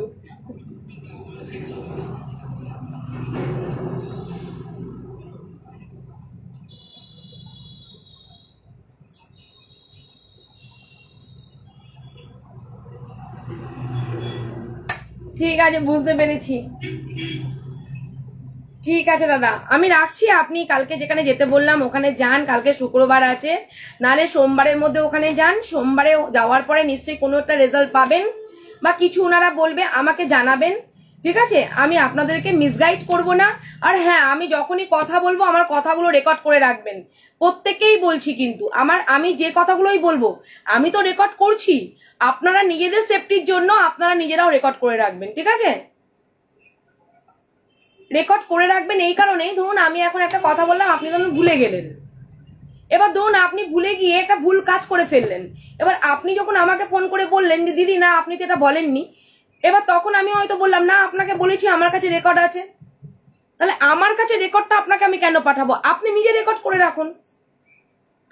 ঠিক আছে, বুঝতে পেরেছি। ঠিক আছে দাদা, আমি রাখছি। আপনি কালকে যেখানে যেতে বললাম ওখানে যান, কালকে শুক্রবার আছে, নালে সোমবারের মধ্যে ওখানে যান। সোমবারে যাওয়ার পরে নিশ্চয়ই কোনো একটা রেজাল্ট পাবেন বা কিছু ওনারা বলবে আমাকে জানাবেন, ঠিক আছে? আমি আপনাদেরকে মিসগাইড করব না। আর হ্যাঁ, আমি যখনই কথা বলবো আমার কথাগুলো রেকর্ড করে রাখবেন, প্রত্যেককেই বলছি। কিন্তু আমি যে কথাগুলোই বলবো আমি তো রেকর্ড করছি, আপনারা নিজেদের সেফটির জন্য আপনারা নিজেরাও রেকর্ড করে রাখবেন, ঠিক আছে? রেকর্ড করে রাখবেন এই কারণেই, ধরুন আমি এখন একটা কথা বললাম, আপনি ধরুন ভুলে গেলেন, এবার ধরুন আপনি ভুলে গিয়ে একটা ভুল কাজ করে ফেললেন, এবার আপনি যখন আমাকে ফোন করে বললেন যে দিদি না আপনি তো এটা বলেননি, এবার তখন আমি হয়তো বললাম না আপনাকে বলেছি, আমার কাছে রেকর্ড আছে। তাহলে আমার কাছে রেকর্ডটা আপনাকে আমি কেন পাঠাবো? আপনি নিজে রেকর্ড করে রাখুন।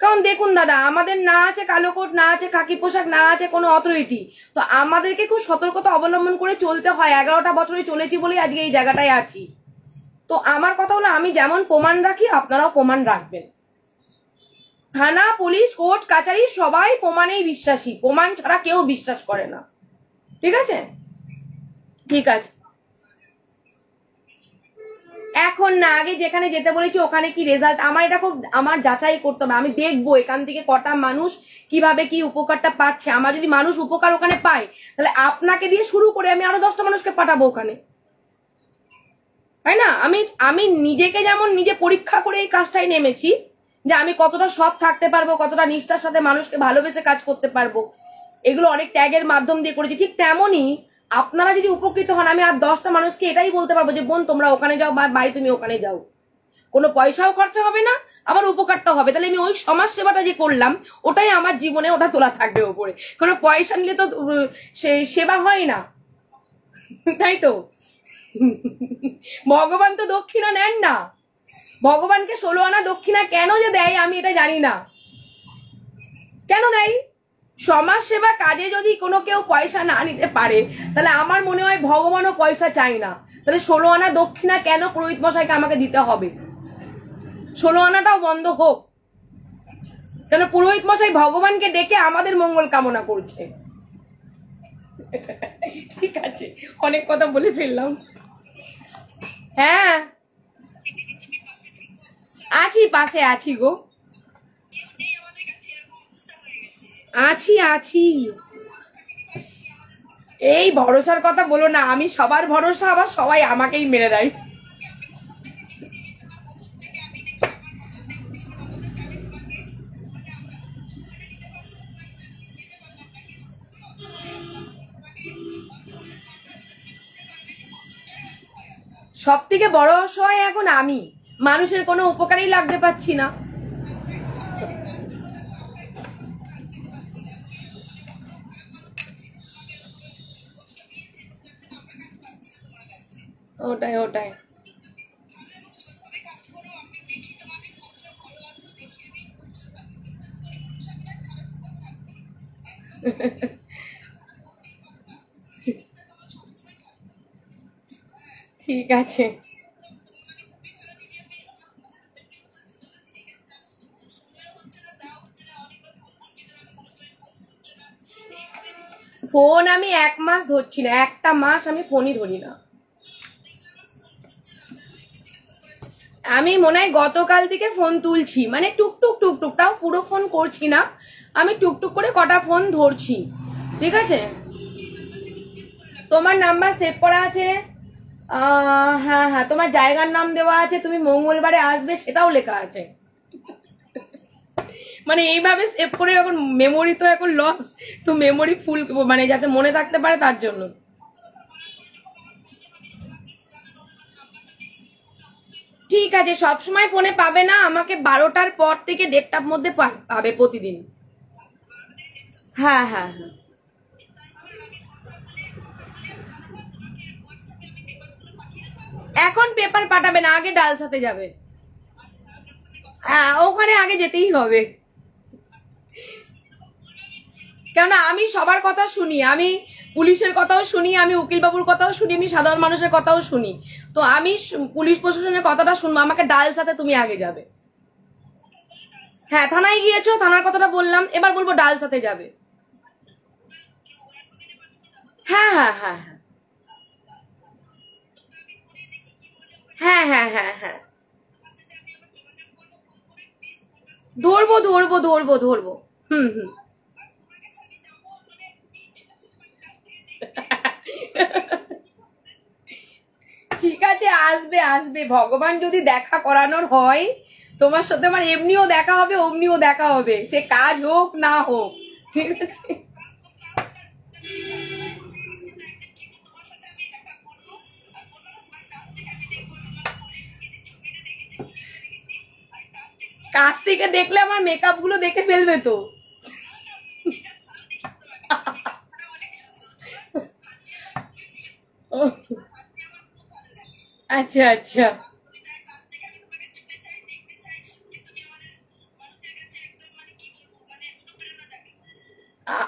কারণ দেখুন দাদা, আমাদের না আছে কালো কোট, না আছে খাকি পোশাক, না আছে কোনো অথরিটি, তো আমাদেরকে খুব সতর্কতা অবলম্বন করে চলতে হয়। 11টা বছরে চলেছি বলেই আজকে এই জায়গাটায় আছি। তো আমার কথা হলো, আমি যেমন প্রমাণ রাখি আপনারাও প্রমাণ রাখবেন। থানা, পুলিশ, কোর্ট, কাচারি সবাই প্রমাণেই বিশ্বাসী, প্রমাণ ছাড়া কেউ বিশ্বাস করে না, ঠিক আছে? ঠিক আছে, এখন না, আগে যেখানে যেতে বলেছি ওখানে কি রেজাল্ট, আমার এটা খুব আমার যাচাই করতে হবে। আমি দেখবো এখান থেকে কটা মানুষ কিভাবে কি উপকারটা পাচ্ছে। আমার যদি মানুষ উপকার ওখানে পায়, তাহলে আপনাকে দিয়ে শুরু করে আমি আরো 10টা মানুষকে পাঠাবো ওখানে, তাই না? আমি নিজেকে যেমন নিজে পরীক্ষা করে এই কাজটাই নেমেছি, যে আমি কতটা সৎ থাকতে পারবো, কতটা নিষ্ঠার সাথে মানুষকে ভালোবেসে কাজ করতে পারবো, এগুলো অনেক ত্যাগের মাধ্যম দিয়ে করেছি। ঠিক তেমনই আপনারা যদি উপকৃত হন, আমি আর 10টা মানুষকে এটাই বলতে পারবো যে বোন তোমরা ওখানে যাও, বা ভাই তুমি ওখানে যাও, কোনো পয়সাও খরচা হবে না, আমার উপকারটাও হবে। তাহলে আমি ওই সমাজ সেবাটা যে করলাম ওটাই আমার জীবনে ওটা তোলা থাকবে ওপরে। কোনো পয়সা নিলে তো সেবা হয় না, তাই তো? ভগবান তো দক্ষিণা নেন না। ভগবানকে 16 আনা দক্ষিণা কেন যে দেয় আমি এটা জানি না, কেন দেয়? সমাজ সেবা কাজে যদি কোনো কেউ পয়সা না নিতে পারে, তাহলে আমার মনে হয় ভগবানও পয়সা চাই না। তাহলে 16 আনা দক্ষিণা কেন পুরোহিত মশাইকে আমাকে দিতে হবে? 16 আনাটাও বন্ধ হোক, কেন পুরোহিত মশাই ভগবানকে ডেকে আমাদের মঙ্গল কামনা করছে। ঠিক আছে, অনেক কথা বলে ফেললাম। হ্যাঁ আছি, পাশে আছি গো, আছি আছি। এই ভরসার কথা বলো না, আমি সবার ভরসা, আবার সবাই আমাকেই মেরে দেয়। সব থেকে বড় অসহায় এখন আমি, মানুষের কোনো উপকারেই লাগতে পারছি না। ওটাই ওটাই। ঠিক আছে, ফোন আমি 1 মাস ধরছি না, একটা মাস আমি ফোনই ধরি না। আমি মনে হয় গতকাল থেকে ফোন তুলছি, মানে টুকটুক টুকটুক, তাও পুরো ফোন করছি না, আমি টুকটুক করে কটা ফোন ধরছি, ঠিক আছে? তোমার নাম্বার সেভ করা আছে, হ্যাঁ হ্যাঁ, তোমার জায়গার নাম দেওয়া আছে, তুমি মঙ্গলবারে আসবে সেটাও লেখা আছে। মানে এইভাবে সেভ করে, এখন মেমোরি তো এখন লস, তো মেমোরি ফুল মানে যাতে মনে থাকতে পারে তার জন্য। ঠিক আছে, সবসময় ফোনে পাবে না, আমাকে 12টার পর থেকে 1:30টার মধ্যে পাবে প্রতিদিন। হ্যাঁ হ্যাঁ হ্যাঁ, এখন পেপার পাঠাবে না, আগে ডালসাতে যাবে। হ্যাঁ, ওখানে আগে যেতেই হবে, কেননা আমি সবার কথা শুনি, আমি পুলিশের কথাও শুনি, আমি উকিল বাবুর কথাও শুনি, আমি সাধারণ মানুষের কথাও শুনি। তো আমি পুলিশ প্রশাসনের কথাটা শুনবো, আমাকে ডালসাতে তুমি আগে যাবে। হ্যাঁ, থানায় গিয়েছো, থানার কথাটা বললাম, এবার বলবো ডালসাতে যাবে। হ্যাঁ হ্যাঁ হ্যাঁ হ্যাঁ হ্যাঁ হ্যাঁ হ্যাঁ, ধরবো ধরবো ধরবো ধরবো। হুম হুম। ঠিক আছে, আসবে আসবে, ভগবান যদি দেখা করানোর হয় তোমার সাথে, আমার এমনিও দেখা হবে, অমনিও দেখা হবে, সে কাজ হোক না হোক, ঠিক আছে। কাছ থেকে দেখলে আমার মেকআপ গুলো দেখে ফেলবে তো। আচ্ছা আচ্ছা,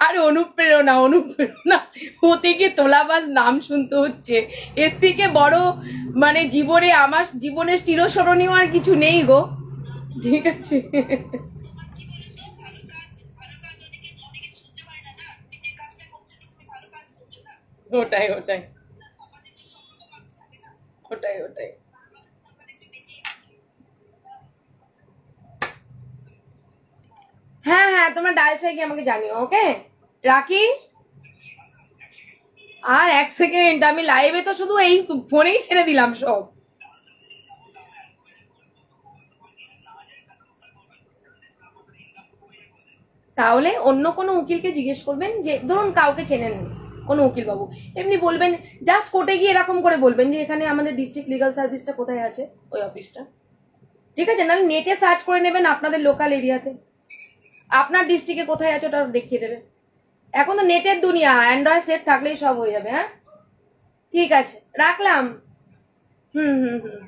আর অনুপ্রেরণা অনুপ্রেরণা হতে গিয়ে তোলাবাজ নাম শুনতে হচ্ছে, এর থেকে বড় মানে জীবনে, আমার জীবনের চিরস্মরণীয় আর কিছু নেই গো, ঠিক আছে। ওটাই ওটাই ওটাই ওটাই। হ্যাঁ হ্যাঁ, তোমার ডাল চাই কি আমাকে জানিও, ওকে রাখি। আর 1 সেকেন্ড, আমি লাইভে তো শুধু এই ফোনেই ছেড়ে দিলাম সব। তাহলে অন্য কোনো উকিলকে জিজ্ঞেস করবেন, যে ধরুন কাউকে চেনেন কোনো উকিল বাবু, এমনি বলবেন, জাস্ট কোর্টে গিয়ে এরকম করে বলবেন যে এখানে আমাদের ডিস্ট্রিক্ট লিগাল সার্ভিসটা কোথায় আছে, ওই অফিসটা, ঠিক আছে। নাহলে নেটে সার্চ করে নেবেন আপনাদের লোকাল এরিয়াতে, আপনার ডিস্ট্রিক্টে কোথায় আছে ওটা দেখিয়ে দেবে। এখন তো নেটের দুনিয়া, অ্যান্ড্রয়েড সেট থাকলেই সব হয়ে যাবে। হ্যাঁ, ঠিক আছে, রাখলাম। হুম হুম হুম,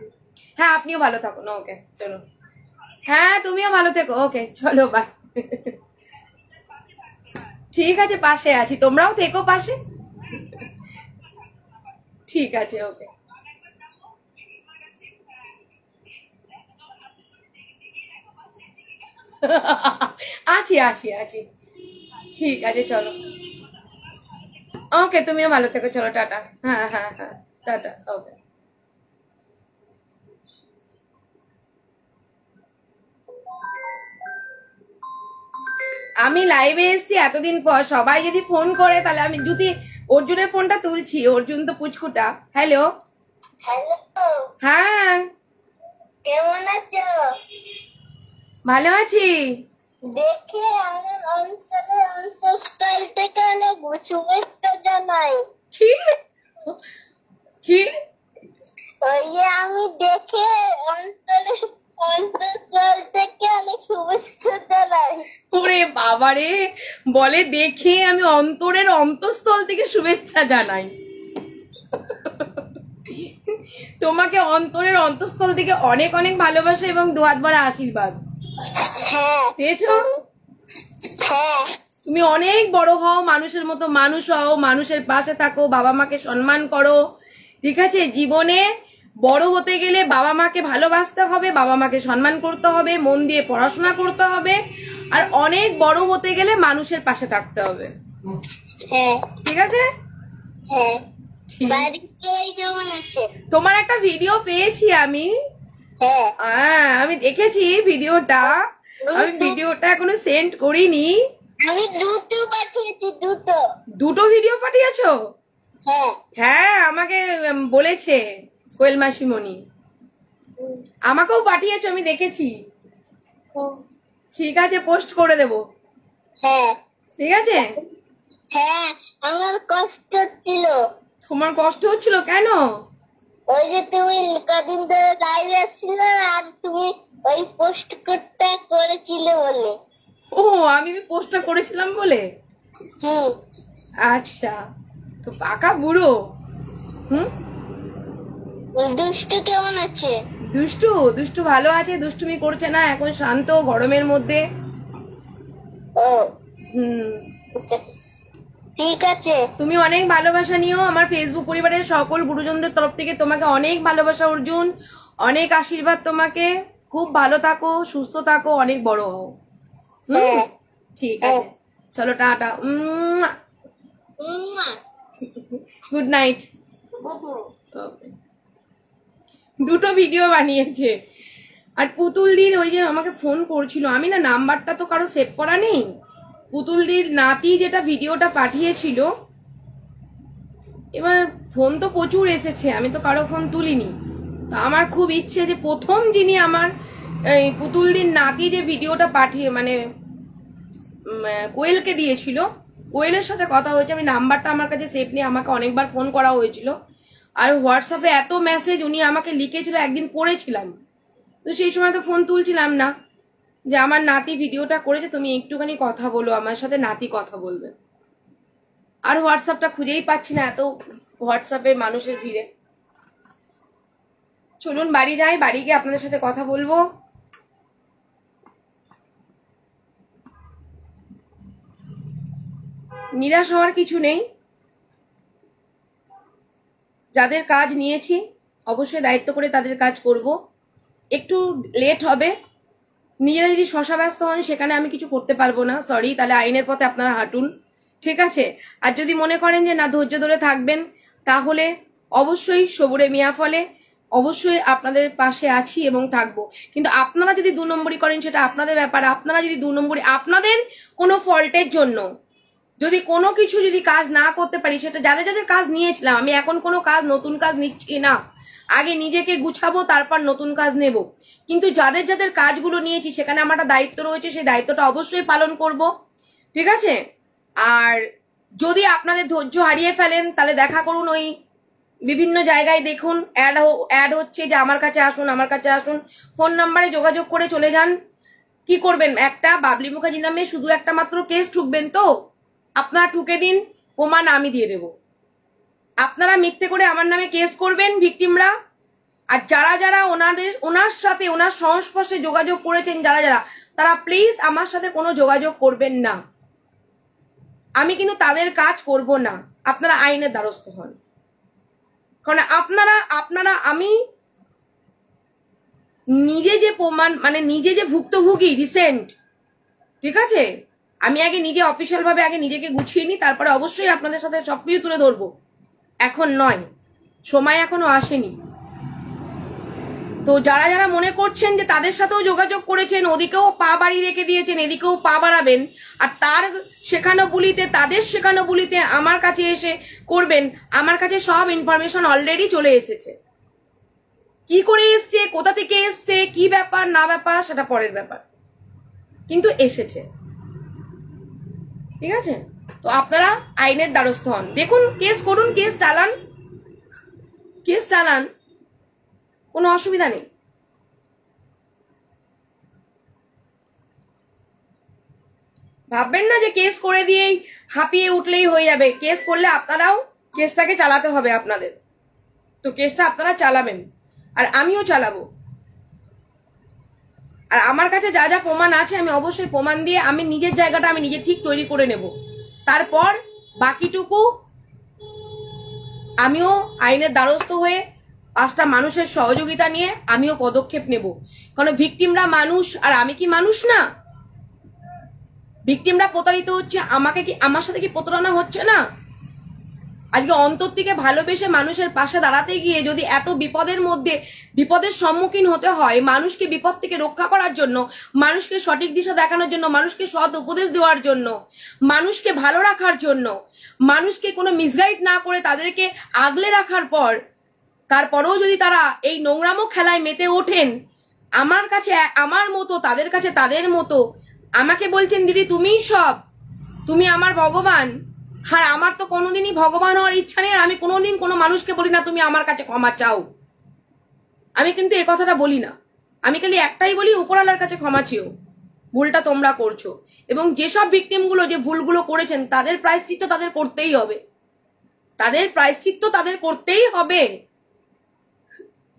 হ্যাঁ আপনিও ভালো থাকুন, ওকে চলো। হ্যাঁ, তুমিও ভালো থেকো, ওকে চলো, বাই। ঠিক আছে, পাশে আছি, তোমরাও থেকো পাশে। ঠিক আছে, ওকে। আছি আছি আছি, ঠিক আছে চলো, ওকে তুমিও ভালো থেকো, চলো টাটা। হ্যাঁ হ্যাঁ হ্যাঁ, টাটা, ওকে। আমি লাইভে এসেছি এতদিন পর, সবাই যদি ফোন করে তাহলে আমি যদি অর্জুনের ফোনটা তুলছি, অর্জুন তো পুচকুটা। হ্যালো। হ্যালো। হ্যাঁ, কেমন আছো? ভালো আছি। দেখে আমার অন্তরে অন্তঃস্থল থেকে অনেক শুভেচ্ছা জানাই। কি কি? ওই যে আমি দেখে অন্তরে অন্তঃস্থল থেকে অনেক শুভেচ্ছা জানাই। ওরে বাবারে, বলে দেখে আমি অন্তরের অন্তঃস্থল থেকে শুভেচ্ছা জানাই। তোমাকে অন্তরের অন্তঃস্থল থেকে অনেক অনেক ভালোবাসা এবং দুহাত ভরা আশীর্বাদ। হ্যাঁ, পেয়েছো? হ্যাঁ, তুমি অনেক বড় হও, মানুষের মতো মানুষ হও, মানুষের পাশে থাকো, বাবা মাকে সম্মান করো, ঠিক আছে। জীবনে বড় হতে গেলে বাবা মাকে ভালোবাসতে হবে, বাবা মাকে সম্মান করতে হবে, মন দিয়ে পড়াশোনা করতে হবে, আর অনেক বড় হতে গেলে মানুষের পাশে থাকতে হবে। হ্যাঁ, ঠিক আছে। হ্যাঁ, তোমার একটা ভিডিও পেয়েছি আমি, হ্যাঁ আমি দেখেছি ভিডিওটা, আমি ভিডিওটা এখনো সেন্ড করিনি। আমি দুটো পাঠিয়েছি, দুটো ভিডিও পাঠিয়েছো? হ্যাঁ হ্যাঁ, আমাকে বলেছে কোয়েল মাসিমণি, আমাকেও পাঠিয়েছো, আমি দেখেছি। ঠিক আছে, পোস্ট করে দেব। হ্যাঁ ঠিক আছে। হ্যাঁ, আমার কষ্ট হচ্ছিল। তোমার কষ্ট হচ্ছিল কেন? ওই যে তুমি কদিন ধরে লাইভে আসছিল আর তুমি ওই পোস্ট করতে করেছিলে বলে। ও, আমি পোস্টটা করেছিলাম বলে। হুম। আচ্ছা, তো পাকা বুড়ো। হুম। দুষ্টু কেমন আছে? দুষ্টু দুষ্টু ভালো আছে, দুষ্টুমি করছে না, এখন শান্ত গরমের মধ্যে। ও হুম। ঠিক আছে। তুমি অনেক ভালোবাসা নিও। আমার ফেসবুক পরিবারের সকল গুরুজনদের তরফ থেকে তোমাকে অনেক ভালোবাসা অর্জুন, অনেক আশীর্বাদ তোমাকে। খুব ভালো থাকো, সুস্থ থাকো, অনেক বড় হও। হ্যাঁ। ঠিক আছে, চলো টাটা। Good night. দুটো ভিডিও বানিয়েছে। আর পুতুলদির ওই যে আমাকে ফোন করছিল, আমি না নাম্বারটা তো কারো সেভ করা নেই। পুতুলদির নাতি যেটা ভিডিওটা পাঠিয়েছিল, এবার ফোন তো প্রচুর এসেছে, আমি তো কারো ফোন তুলিনি। তো আমার খুব ইচ্ছে যে প্রথম যিনি আমার এই পুতুলদির নাতি যে ভিডিওটা পাঠিয়ে মানে কোয়েলকে দিয়েছিল, কোয়েলের সাথে কথা হয়েছে। আমি নাম্বারটা আমার কাছে সেভ নেই, আমাকে অনেকবার ফোন করা হয়েছিল। আর হোয়াটসঅ্যাপে এত মেসেজ উনি আমাকে লিখেছিল, একদিন পড়েছিলাম। তো সেই সময় তো ফোন তুলছিলাম না, যে আমার নাতি ভিডিওটা করেছে, তুমি একটুখানি কথা বলো আমার সাথে, নাতি কথা বলবে। আর হোয়াটসঅ্যাপটা খুঁজেই পাচ্ছি না এত হোয়াটসঅ্যাপে মানুষের ভিড়ে। চলুন বাড়ি যাই, বাড়ি গিয়ে আপনাদের সাথে কথা বলবো। নিরাশ হওয়ার কিছু নেই। যাদের কাজ নিয়েছি অবশ্যই দায়িত্ব করে তাদের কাজ করব। একটু লেট হবে, নিজেরা যদি শশাব্যস্ত হন সেখানে আমি কিছু করতে পারবো না, সরি। তাহলে আইনের পথে আপনারা হাঁটুন, ঠিক আছে। আর যদি মনে করেন যে না ধৈর্য ধরে থাকবেন, তাহলে অবশ্যই সবুরে মিয়া ফলে, অবশ্যই আপনাদের পাশে আছি এবং থাকবো। কিন্তু আপনারা যদি 2 নম্বরই করেন সেটা আপনাদের ব্যাপার। আপনারা যদি 2 নম্বরই আপনাদের কোনো ফল্টের জন্য যদি কোনো কিছু যদি কাজ না করতে পারি, সেটা যাদের যাদের কাজ নিয়েছিলাম, আমি এখন কোনো কাজ নতুন কাজ নিচ্ছি না, আগে নিজেকে গুছাবো তারপর নতুন কাজ নেব। কিন্তু যাদের যাদের কাজগুলো নিয়েছি সেখানে আমার একটা দায়িত্ব রয়েছে, সেই দায়িত্বটা অবশ্যই পালন করব, ঠিক আছে। আর যদি আপনাদের ধৈর্য হারিয়ে ফেলেন তাহলে দেখা করুন, ওই বিভিন্ন জায়গায় দেখুন অ্যাড হচ্ছে যে আমার কাছে আসুন, আমার কাছে আসুন। ফোন নাম্বারে যোগাযোগ করে চলে যান। কি করবেন, একটা বাবলি মুখার্জি নামে শুধু একটা মাত্র কেস ঠুকবেন তো, আপনারা ঠুকে দিন, প্রমাণ আমি দিয়ে দেব। আপনারা মিথ্যে করে আমার নামে কেস করবেন ভিকটিমরা। আর যারা যারা ওনার সাথে ওনার সংস্পর্শে যোগাযোগ করেছেন যারা যারা, তারা প্লিজ আমার সাথে কোনো যোগাযোগ করবেন না। আমি কিন্তু তাদের কাজ করব না। আপনারা আইনের দ্বারস্থ হন। কারণ আপনারা আমি নিজে যে প্রমাণ মানে নিজে যে ভুক্তভোগী রিসেন্ট, ঠিক আছে। আমি আগে নিজে অফিসিয়াল ভাবে আগে নিজেকে গুছিয়ে নিই, তারপরে অবশ্যই আপনাদের সাথে সবকিছু তুলে ধরবো। এখন নয়, সময় এখনো আসেনি। তো যারা যারা মনে করছেন যে তাদের সাথেও যোগাযোগ করেছেন, ওদিকেও পা বাড়ি রেখে দিয়েছেন, এদিকেও পা বাড়াবেন, আর তার শেখানো বুলিতে তাদের শেখানো বুলিতে আমার কাছে এসে করবেন, আমার কাছে সব ইনফরমেশন অলরেডি চলে এসেছে। কি করে এসছে, কোথা থেকে এসছে, কি ব্যাপার না ব্যাপার সেটা পরের ব্যাপার, কিন্তু এসেছে, ঠিক আছে। তো আপনারা আইনের দ্বারস্থ হন, দেখুন কেস করুন, কেস চালান, কোনো অসুবিধা নেই। ভাববেন না যে কেস করে দিয়েই হাঁপিয়ে উঠলেই হয়ে যাবে। কেস করলে আপনারাও কেসটাকে চালাতে হবে আপনাদের, তো কেসটা আপনারা চালাবেন আর আমিও চালাবো। আর আমার কাছে যা যা প্রমাণ আছে আমি অবশ্যই প্রমাণ দিয়ে আমি নিজের জায়গাটা আমি নিজে ঠিক তৈরি করে নেব। তারপর বাকিটুকু আমিও আইনের দ্বারস্থ হয়ে 5টা মানুষের সহযোগিতা নিয়ে আমিও পদক্ষেপ নেব। কারণ ভিকটিমরা মানুষ, আর আমি কি মানুষ না? ভিকটিমরা প্রতারিত হচ্ছে, আমার সাথে কি প্রতারণা হচ্ছে না? আজকে অন্তর থেকে ভালোবেসে মানুষের পাশে দাঁড়াতে গিয়ে যদি এত বিপদের সম্মুখীন হতে হয়, মানুষকে বিপদ থেকে রক্ষা করার জন্য, মানুষকে সঠিক দিশা দেখানোর জন্য, মানুষকে সৎ উপদেশ দেওয়ার জন্য, মানুষকে ভালো রাখার জন্য, মানুষকে কোনো মিসগাইড না করে তাদেরকে আগলে রাখার পর, তারপরেও যদি তারা এই নোংরামো খেলায় মেতে ওঠেন, আমার কাছে আমার মতো, তাদের কাছে তাদের মতো, আমাকে বলছেন দিদি তুমিই সব, তুমি আমার ভগবান। আর আমার তো কোনোদিনই ভগবান হওয়ার ইচ্ছা নেই। আমি কোনোদিন কোনো মানুষকে বলি না তুমি আমার কাছে ক্ষমা চাও, আমি কিন্তু এ কথাটা বলি না। আমি খালি একটাই বলি, উপরওয়ালার কাছে ক্ষমা চেও, ভুলটা তোমরা করছো। এবং যেসব ভিকটিম গুলো যে ভুলগুলো করেছেন তাদের প্রায়শ্চিত্ত তাদের করতেই হবে, তাদের প্রায়শ্চিত্ত তাদের করতেই হবে।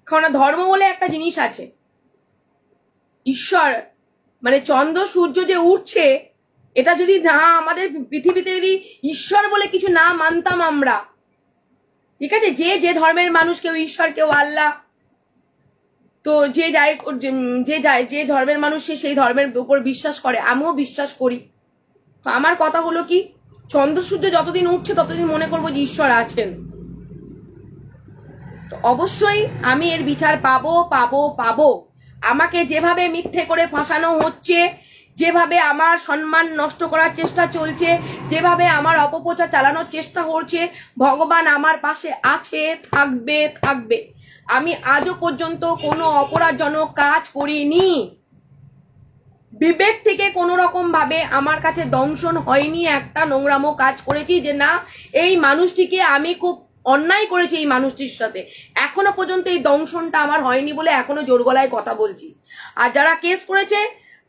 কারণ ধর্ম বলে একটা জিনিস আছে, ঈশ্বর মানে চন্দ্র সূর্য যে উঠছে, এটা যদি না আমাদের পৃথিবীতে যদি ঈশ্বর বলে কিছু না মানতাম আমরা, ঠিক আছে, যে যে ধর্মের মানুষ, কেউ ঈশ্বর কেউ আল্লাহ, তো যে যায় যে ধর্মের মানুষ সে সেই ধর্মের উপর বিশ্বাস করে, আমিও বিশ্বাস করি। তো আমার কথা হলো কি, চন্দ্র সূর্য যতদিন উঠছে ততদিন মনে করবো যে ঈশ্বর আছেন। তো অবশ্যই আমি এর বিচার পাবো পাবো পাবো। আমাকে যেভাবে মিথ্যে করে ফাঁসানো হচ্ছে, যেভাবে আমার সম্মান নষ্ট করার চেষ্টা চলছে, যেভাবে আমার অপপ্রচার চালানোর চেষ্টা করছে, ভগবান আমার পাশে আছে, থাকবে থাকবে। আমি আজও পর্যন্ত কোনো অপরাধজনক কাজ করিনি, বিবেক থেকে কোনো রকম ভাবে আমার কাছে দংশন হয়নি। একটা নোংরামো কাজ করেছি যে না এই মানুষটিকে আমি খুব অন্যায় করেছি এই মানুষটির সাথে, এখনো পর্যন্ত এই দংশনটা আমার হয়নি বলে এখনো জোর গলায় কথা বলছি। আর যারা কেস করেছে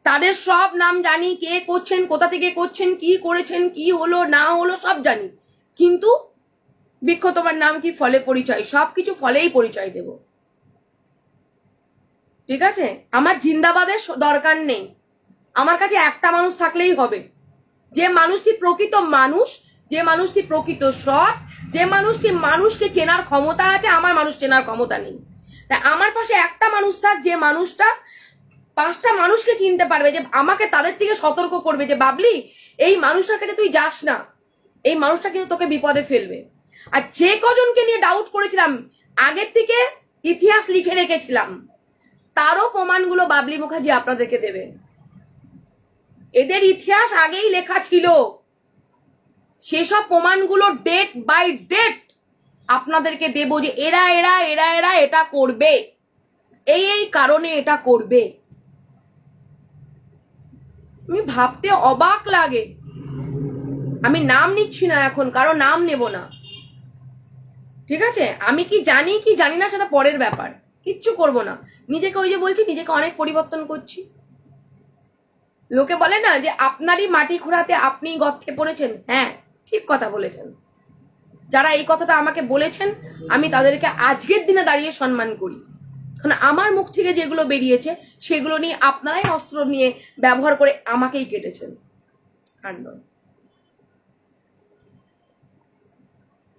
তাদের সব নাম জানি, কে করছেন, কোথা থেকে করছেন, কি করেছেন, কি হলো না হলো সব জানি। কিন্তু বৃক্ষ তোমার নাম কি, ফলে পরিচয়, সবকিছু ফলেই পরিচয় দেব, ঠিক আছে। আমার জিন্দাবাদের দরকার নেই, আমার কাছে একটা মানুষ থাকলেই হবে, যে মানুষটি প্রকৃত মানুষ, যে মানুষটি প্রকৃত সৎ, যে মানুষটি মানুষকে চেনার ক্ষমতা আছে। আমার মানুষ চেনার ক্ষমতা নেই, তাই আমার পাশে একটা মানুষ থাক, যে মানুষটা 5টা মানুষকে চিনতে পারবে, যে আমাকে তাদের থেকে সতর্ক করবে যে বাবলি এই মানুষটার কাছে তুই যাস না, এই মানুষটা কিন্তু তোকে বিপদে ফেলবে। আর যে কজনকে নিয়ে ডাউট করেছিলাম, আগের থেকে ইতিহাস লিখে রেখেছিলাম, তারও প্রমাণগুলো বাবলি মুখার্জি আপনাদেরকে দেবে। এদের ইতিহাস আগেই লেখা ছিল, সেসব প্রমাণগুলো ডেট বাই ডেট আপনাদেরকে দেব, যে এরা এরা এরা এরা এটা করবে, এই এই কারণে এটা করবে। আমি ভাবতে অবাক লাগে, আমি নাম নিচ্ছি না এখন, কারো নাম নেব না, ঠিক আছে। আমি কি জানি কি জানি না সেটা পরের ব্যাপার, কিচ্ছু করব না। নিজেকে ওই যে বলছি, নিজেকে অনেক পরিবর্তন করছি। লোকে বলে না যে আপনারই মাটি খোঁড়াতে আপনি গর্তে পড়েছেন, হ্যাঁ ঠিক কথা বলেছেন। যারা এই কথাটা আমাকে বলেছেন আমি তাদেরকে আজকের দিনে দাঁড়িয়ে সম্মান করি, কারণ আমার মুখ থেকে যেগুলো বেরিয়েছে সেগুলো নিয়ে আপনারাই অস্ত্র নিয়ে ব্যবহার করে আমাকেই কেটেছেন, আর নয়।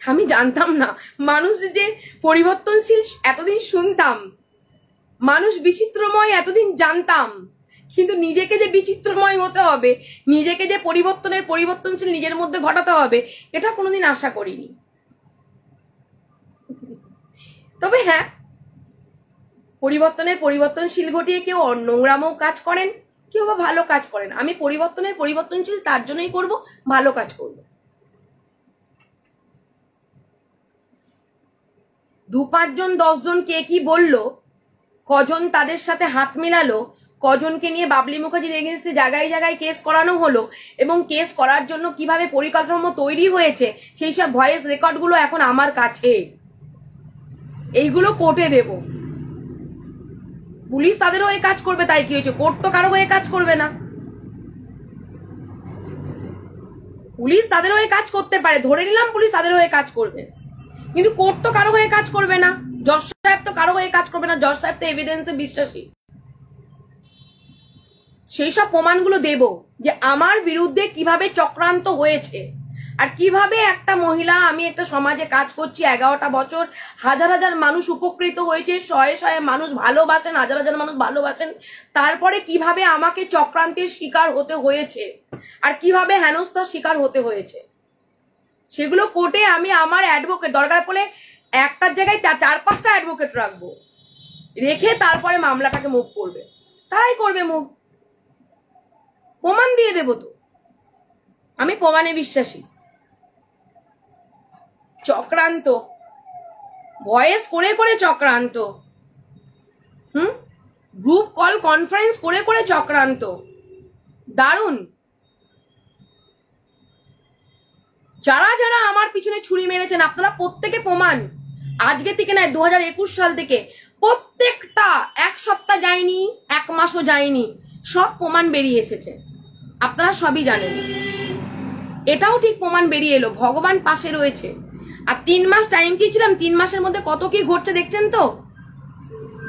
আমি জানতাম না মানুষ যে পরিবর্তনশীল, এতদিন শুনতাম মানুষ বিচিত্রময়, এতদিন জানতাম, কিন্তু নিজেকে যে বিচিত্রময় হতে হবে, নিজেকে যে পরিবর্তনশীল নিজের মধ্যে ঘটাতে হবে, এটা কোনোদিন আশা করিনি। তবে হ্যাঁ, পরিবর্তনশীল ঘটিয়ে কেউ নোংরামো কাজ করেন, কেউ বা ভালো কাজ করেন। আমি পরিবর্তনশীল তার জন্যই করব, ভালো কাজ করব। 2-5 জন 10 জন কে কি বললো, কজন তাদের সাথে হাত মিলালো, কজনকে নিয়ে বাবলি মুখার্জির এগেইনস্টে জায়গায় জায়গায় কেস করানো হলো, এবং কেস করার জন্য কিভাবে পরিকাঠামো তৈরি হয়েছে সেই সব ভয়েস রেকর্ডগুলো এখন আমার কাছে, এইগুলো কোর্টে দেব। পুলিশ তাদের হয়ে কাজ করবে, তাই কি হয়েছে, কোর্ট তো কারো হয়ে কাজ করবে না। পুলিশ তাদের হয়ে কাজ করতে পারে, ধরে নিলাম পুলিশ তাদের হয়ে কাজ করবে, কিন্তু কোর্ট তো কারো হয়ে কাজ করবে না, জজ সাহেব তো কারো হয়ে কাজ করবে না, জজ সাহেব তো এভিডেন্সে বিশ্বাসী। সেই সব প্রমাণগুলো দেব যে আমার বিরুদ্ধে কিভাবে চক্রান্ত হয়েছে, আর কিভাবে একটা মহিলা, আমি একটা সমাজে কাজ করছি 11টা বছর, হাজার হাজার মানুষ উপকৃত হয়েছে, শয়ে শয়ে মানুষ ভালোবাসেন, হাজার হাজার মানুষ ভালোবাসেন, তারপরে কিভাবে আমাকে চক্রান্তের শিকার হতে হয়েছে, আর কিভাবে হেনস্থার শিকার হতে হয়েছে, সেগুলো কোর্টে আমি আমার অ্যাডভোকেট, দরকার পড়লে একটার জায়গায় 4-5টা অ্যাডভোকেট রাখবো, রেখে তারপরে মামলাটাকে মুভ করবে, তারাই করবে মুভ, প্রমাণ দিয়ে দেব। তো আমি প্রমাণে বিশ্বাসী। চক্রান্ত, ভয়েস করে করে চক্রান্ত, গ্রুপ কল কনফারেন্স করে করে চক্রান্ত, দারুণ। যারা যারা আমার পিছনে ছুরি মেরেছেন আপনারা প্রত্যেকে প্রমাণ, আজকে থেকে নয় 2021 সাল থেকে প্রত্যেকটা, এক সপ্তাহ যায়নি, এক মাসও যায়নি, সব প্রমাণ বেরিয়ে এসেছে, আপনারা সবই জানেন। এটাও ঠিক প্রমাণ বেরিয়ে এলো, ভগবান পাশে রয়েছে। আর 3 মাস টাইম চেয়েছিলাম, 3 মাসের মধ্যে কত কি ঘটছে দেখছেন তো।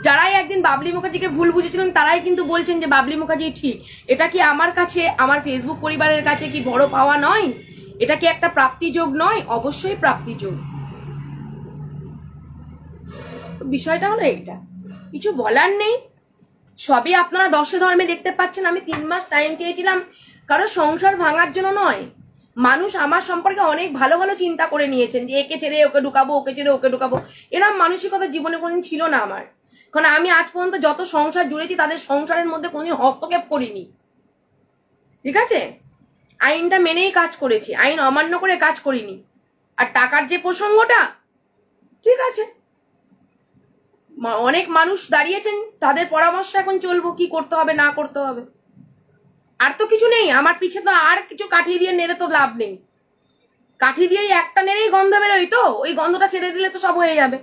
যারাই একদিন বাবলি মুখার্জিকে ভুল বুঝেছিলেন তারাই কিন্তু বলছেন যে বাবলি মুখার্জি ঠিক। এটা কি আমার কাছে, আমার ফেসবুক পরিবারের কাছে কি বড় পাওয়া নয়? এটা কি একটা প্রাপ্তিযোগ নয়? অবশ্যই প্রাপ্তিযোগ। তো বিষয়টা হলো এইটা, কিছু বলার নেই, সবই আপনারা দশে ধর্মে দেখতে পাচ্ছেন। আমি 3 মাস টাইম চেয়েছিলাম কারণ সংসার ভাঙার জন্য নয়। মানুষ আমার সম্পর্কে অনেক ভালো ভালো চিন্তা করে নিয়েছেন যে একে ছেড়ে ওকে ঢুকাবো, ওকে ছেড়ে ওকে ঢুকাবো, এরকম মানসিকতা জীবনে কোনোদিন ছিল না আমার। কারণ আমি আজ পর্যন্ত যত সংসার জুড়েছি তাদের সংসারের মধ্যে কোনোদিন হস্তক্ষেপ করিনি, ঠিক আছে? আইনটা মেনেই কাজ করেছি, আইন অমান্য করে কাজ করিনি। আর টাকার যে প্রসঙ্গটা, ঠিক আছে, অনেক মানুষ দাঁড়িয়েছেন, তাদের পরামর্শ এখন চলবো কি করতে হবে না করতে হবে। আর তো কিছু নেই আমার পিছে, তো আর কিছু কাঠি দিয়ে নেড়ে তো লাভ নেই। কাঠি দিয়ে একটা নেড়েই গন্ধ বেরোই, তো ওই গন্ধটা ছেড়ে দিলে তো সব হয়ে যাবে।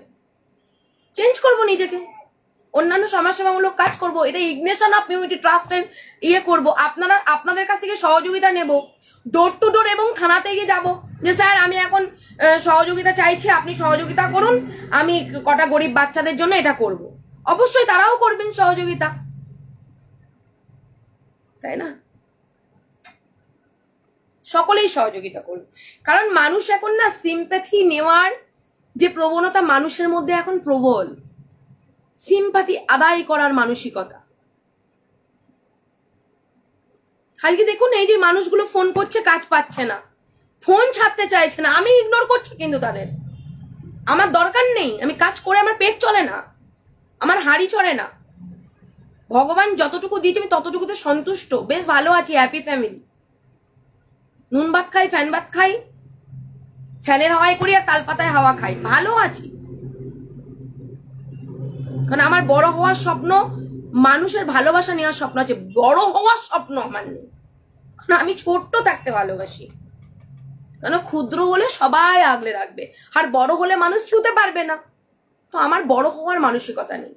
চেঞ্জ করবো নিজেকে, অন্যান্য সমাজসেবামূলক কাজ করব, এটা ইগনিশন অফ ইউনিটি ট্রাস্টের করব। আপনাদের কাছ থেকে সহযোগিতা নেব, ডোর টু ডোর এবং থানাতে গিয়ে যাব যে স্যার আমি এখন সহযোগিতা চাইছি, আপনি সহযোগিতা করুন, আমি কটা গরিব বাচ্চাদের জন্য এটা করব। অবশ্যই তারাও করবেন সহযোগিতা, তাই না? সকলেই সহযোগিতা করবে, কারণ মানুষ এখন না সিম্প্যাথি নেওয়ার যে প্রবণতা মানুষের মধ্যে এখন প্রবল, সিম্প্যাথি আদায় করার মানসিকতা। কালকে দেখুন এই যে মানুষগুলো ফোন করছে, কাজ পাচ্ছে না, ফোন ছাড়তে চাইছে না, আমি ইগনোর করছি কিন্তু তাদের। আমার দরকার নেই, আমি কাজ করে আমার পেট চলে না, আমার হাড়ি চড়ে না। ভগবান যতটুকু দিয়েছে আমি ততটুকুতে সন্তুষ্ট, বেশ ভালো আছি, হ্যাপি ফ্যামিলি। নুন ভাত খাই, ফ্যান ভাত খাই, ফ্যানের হাওয়ায় করি আর তাল পাতায় হাওয়া খাই, ভালো আছি। কারণ আমার বড় হওয়ার স্বপ্ন, মানুষের ভালোবাসা নেওয়ার স্বপ্ন আছে, বড় হওয়ার স্বপ্ন আমার নেই। কারণ আমি ছোট্ট থাকতে ভালোবাসি, কেন ক্ষুদ্র হলে সবাই আগলে রাখবে, আর বড় হলে মানুষ ছুঁতে পারবে না। তো আমার বড় হওয়ার মানসিকতা নেই।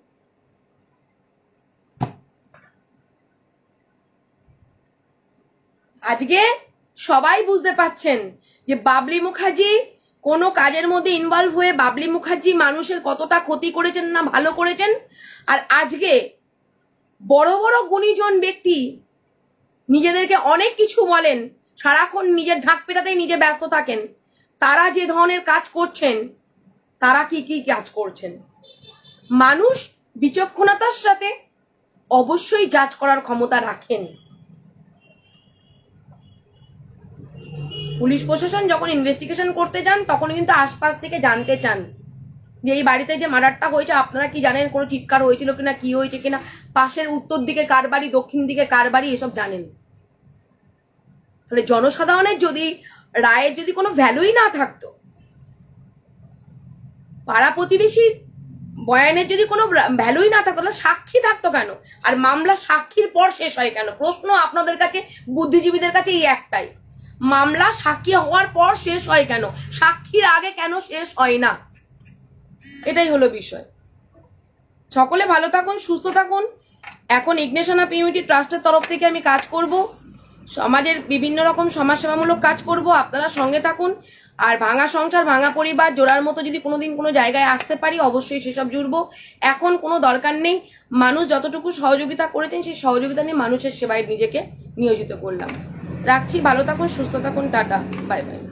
আজকে সবাই বুঝতে পাচ্ছেন যে বাবলি মুখার্জি কোনো কাজের মধ্যে ইনভলভ হয়ে বাবলি মুখার্জি মানুষের কতটা ক্ষতি করেছেন না ভালো করেছেন। আর আজকে বড় বড় গুণীজন ব্যক্তি নিজেদেরকে অনেক কিছু বলেন, সারাক্ষণ নিজের ঢাক পেটাতেই নিজে ব্যস্ত থাকেন, তারা যে ধরনের কাজ করছেন, তারা কি কি কাজ করছেন, মানুষ বিচক্ষণতার সাথে অবশ্যই জাজ করার ক্ষমতা রাখেন। পুলিশ প্রশাসন যখন ইনভেস্টিগেশন করতে যান তখন কিন্তু আশপাশ থেকে জানতে চান যে এই বাড়িতে যে মার্ডারটা হয়েছে আপনারা কি জানেন, কোনো চিৎকার হয়েছিল কিনা, কি হয়েছে কিনা, পাশের উত্তর দিকে কার বাড়ি, দক্ষিণ দিকে কার বাড়ি, এসব জানেন। তাহলে জনসাধারণের যদি রায়ের যদি কোনো ভ্যালুই না থাকতো, পাড়া প্রতিবেশীর বয়ানের যদি কোনো ভ্যালুই না থাকতো, তাহলে সাক্ষী থাকতো কেন? আর মামলা সাক্ষীর পর শেষ হয় কেন? প্রশ্ন আপনাদের কাছে, বুদ্ধিজীবীদের কাছে এই একটাই, মামলা সাক্ষী হওয়ার পর শেষ হয় কেন, সাক্ষীর আগে কেন শেষ হয় না? এটাই হলো বিষয়। সকলে ভালো থাকুন, সুস্থ থাকুন। এখন ইগনিশন অফ ইউনিটি ট্রাস্টের তরফ থেকে আমি কাজ করব, সমাজের বিভিন্ন রকম সমাজসেবামূলক কাজ করব, আপনারা সঙ্গে থাকুন। আর ভাঙা সংসার, ভাঙা পরিবার জোড়ার মতো যদি কোনোদিন কোনো জায়গায় আসতে পারি অবশ্যই সেসব জুড়বো। এখন কোনো দরকার নেই, মানুষ যতটুকু সহযোগিতা করেছেন সেই সহযোগিতা নিয়ে মানুষের সেবায় নিজেকে নিয়োজিত করলাম। রাখছি, ভালো থাকুন, সুস্থ থাকুন, টাটা, বাই বাই।